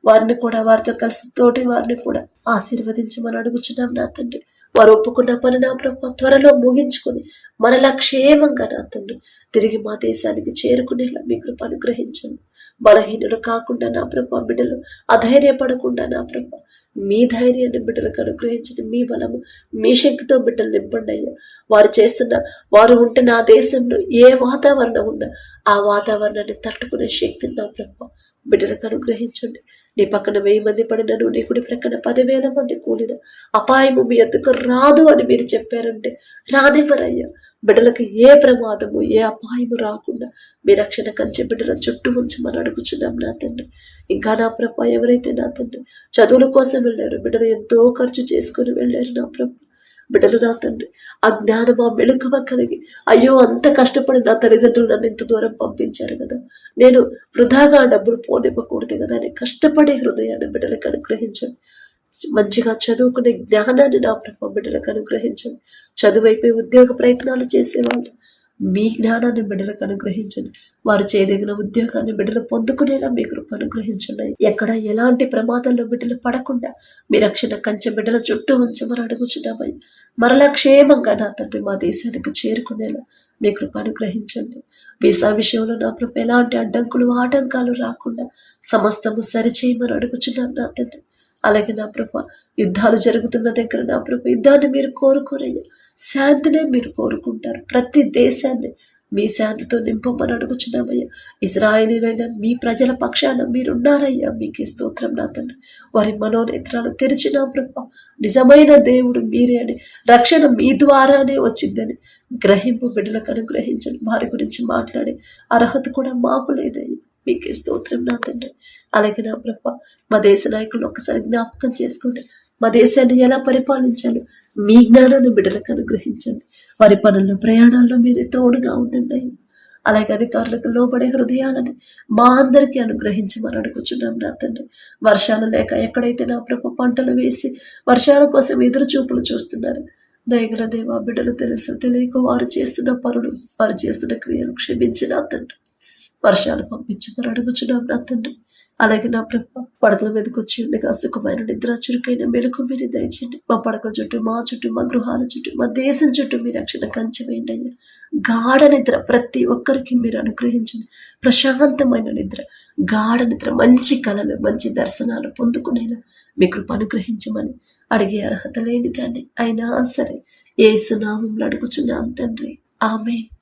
వారిని కూడా, వారితో కలిసి తోటి వారిని కూడా ఆశీర్వదించమని అడుగుచున్నాం నా తండ్రి. వారు ఒప్పుకున్న పని నా ప్రభు త్వరలో ముగించుకొని మరలా క్షేమంగా నా తండ్రి తిరిగి మా దేశానికి చేరుకునేలా మీ కృప అనుగ్రహించండి. బలహీనులు కాకుండా నా ప్రభు బిడ్డలు అధైర్యపడకుండా నా ప్రభు మీ ధైర్యాన్ని బిడ్డలకు అనుగ్రహించండి. మీ బలము, మీ శక్తితో బిడ్డలు నింపండి అయ్యా. వారు ఉంటున్న ఆ దేశంలో ఏ వాతావరణం ఉన్నా ఆ వాతావరణాన్ని తట్టుకునే శక్తిని నా ప్రభు బిడ్డలకు అనుగ్రహించండి. నీ పక్కన 1000 మంది పడినను, నీ కుడి ప్రక్కన 10,000 మంది కూలిన అపాయము మీ ఎద్దుకు రాదు అని మీరు చెప్పారంటే రానివ్వరయ్యా. బిడ్డలకు ఏ ప్రమాదము, ఏ అపాయము రాకుండా మీ రక్షణ కంచె బిడ్డల చుట్టూ ఉంచమని అడుగుచున్నాం నా తండ్రి. ఇంకా నా ప్రభ ఎవరైతే నా తండ్రి చదువుల కోసం వెళ్ళారు, బిడ్డలు ఎంతో ఖర్చు చేసుకుని వెళ్ళారు నా ప్రభ, బిడ్డలు నా తండ్రి ఆ జ్ఞానం, ఆ మెలకువ కలిగి, అయ్యో అంత కష్టపడి నా తల్లిదండ్రులు నన్ను ఇంత దూరం పంపించారు కదా, నేను వృధాగా డబ్బులు పోనివ్వకూడదు కదా అని కష్టపడే హృదయాన్ని బిడ్డలకు అనుగ్రహించండి. మంచిగా చదువుకునే జ్ఞానాన్ని నా ప్రభు బిడ్డలకు అనుగ్రహించండి. చదువు అయిపోయి ఉద్యోగ ప్రయత్నాలు చేసేవాళ్ళు మీ జ్ఞానాన్ని బిడ్డలకు అనుగ్రహించండి. వారు చేయదగిన ఉద్యోగాన్ని బిడ్డలు పొందుకునేలా మీ కృప అనుగ్రహించండి. ఎక్కడ ఎలాంటి ప్రమాదాల్లో బిడ్డలు పడకుండా మీ రక్షణ కంచె బిడ్డల చుట్టూ ఉంచమని అడుగుచున్నామని మరలా క్షేమంగా నా తండ్రి మా దేశానికి చేరుకునేలా మీ కృప అనుగ్రహించండి. వీసా విషయంలో నా కృప ఎలాంటి అడ్డంకులు, ఆటంకాలు రాకుండా సమస్తము సరిచేయమని అడుగుచున్నాను నా తండ్రి. అలాగే నా ప్రభ యుద్ధాలు జరుగుతున్న దగ్గర నా ప్రభ యుద్ధాన్ని మీరు కోరుకోరయ్యా, శాంతినే మీరు కోరుకుంటారు. ప్రతి దేశాన్ని మీ శాంతితో నింపమని అడుగుచున్నామయ్యా. ఇజ్రాయేలీలైన మీ ప్రజల పక్షాన మీరున్నారయ్యా, మీకే స్తోత్రం నా తండ్రి. వారి మనోనేత్రాలు తెరిచిన ప్రభ నిజమైన దేవుడు మీరే అని, రక్షణ మీ ద్వారానే వచ్చిందని గ్రహింపు బిడ్డలకు అనుగ్రహించండి. వారి గురించి మాట్లాడే అర్హత కూడా మాకు లేదయ్యా, మీకే స్తోత్రం నా తండ్రి. అలాగే నా ప్రభ మా దేశ నాయకులు ఒక్కసారి జ్ఞాపకం చేసుకోండి. మా దేశాన్ని ఎలా పరిపాలించాలో మీ జ్ఞానాన్ని బిడ్డలకు అనుగ్రహించండి. వారి పనుల్లో, ప్రయాణాల్లో మీరే తోడుగా ఉండండి. అలాగే అధికారులకు లోబడే హృదయాలని మా అందరికీ అనుగ్రహించమని అడుగుచున్నాం నా తండ్రి. వర్షాలు లేక ఎక్కడైతే నా ప్రభ పంటలు వేసి వర్షాల కోసం ఎదురు చూపులు చూస్తున్నారు, దయగల దేవా బిడ్డలు తెలుసు తెలియక వారు చేస్తున్న పనులు, వారు చేస్తున్న క్రియలు క్షమించిన తండ్రి వర్షాలు పంపించమని అడుగుచున్నాం నా తండ్రి. అలాగే నా ప్రభ పడకల మీదకి వచ్చి ఉండగా సుఖమైన నిద్ర, చురుకైన మెలకు మీరు దయచేయండి. మా పడకల చుట్టూ, మా చుట్టూ, మా గృహాల చుట్టూ, మా దేశం చుట్టూ మీ రక్షణ కంచె వేయండి అయ్యా. గాఢ నిద్ర ప్రతి ఒక్కరికి మీరు అనుగ్రహించండి. ప్రశాంతమైన నిద్ర, గాఢ నిద్ర, మంచి కళలు, మంచి దర్శనాలు పొందుకునేలా మీ కృప అనుగ్రహించమని అడిగే అర్హత లేని దాన్ని అయినా సరే యేసు నామములో అడుగుచున్నాను తండ్రి. ఆమేన్.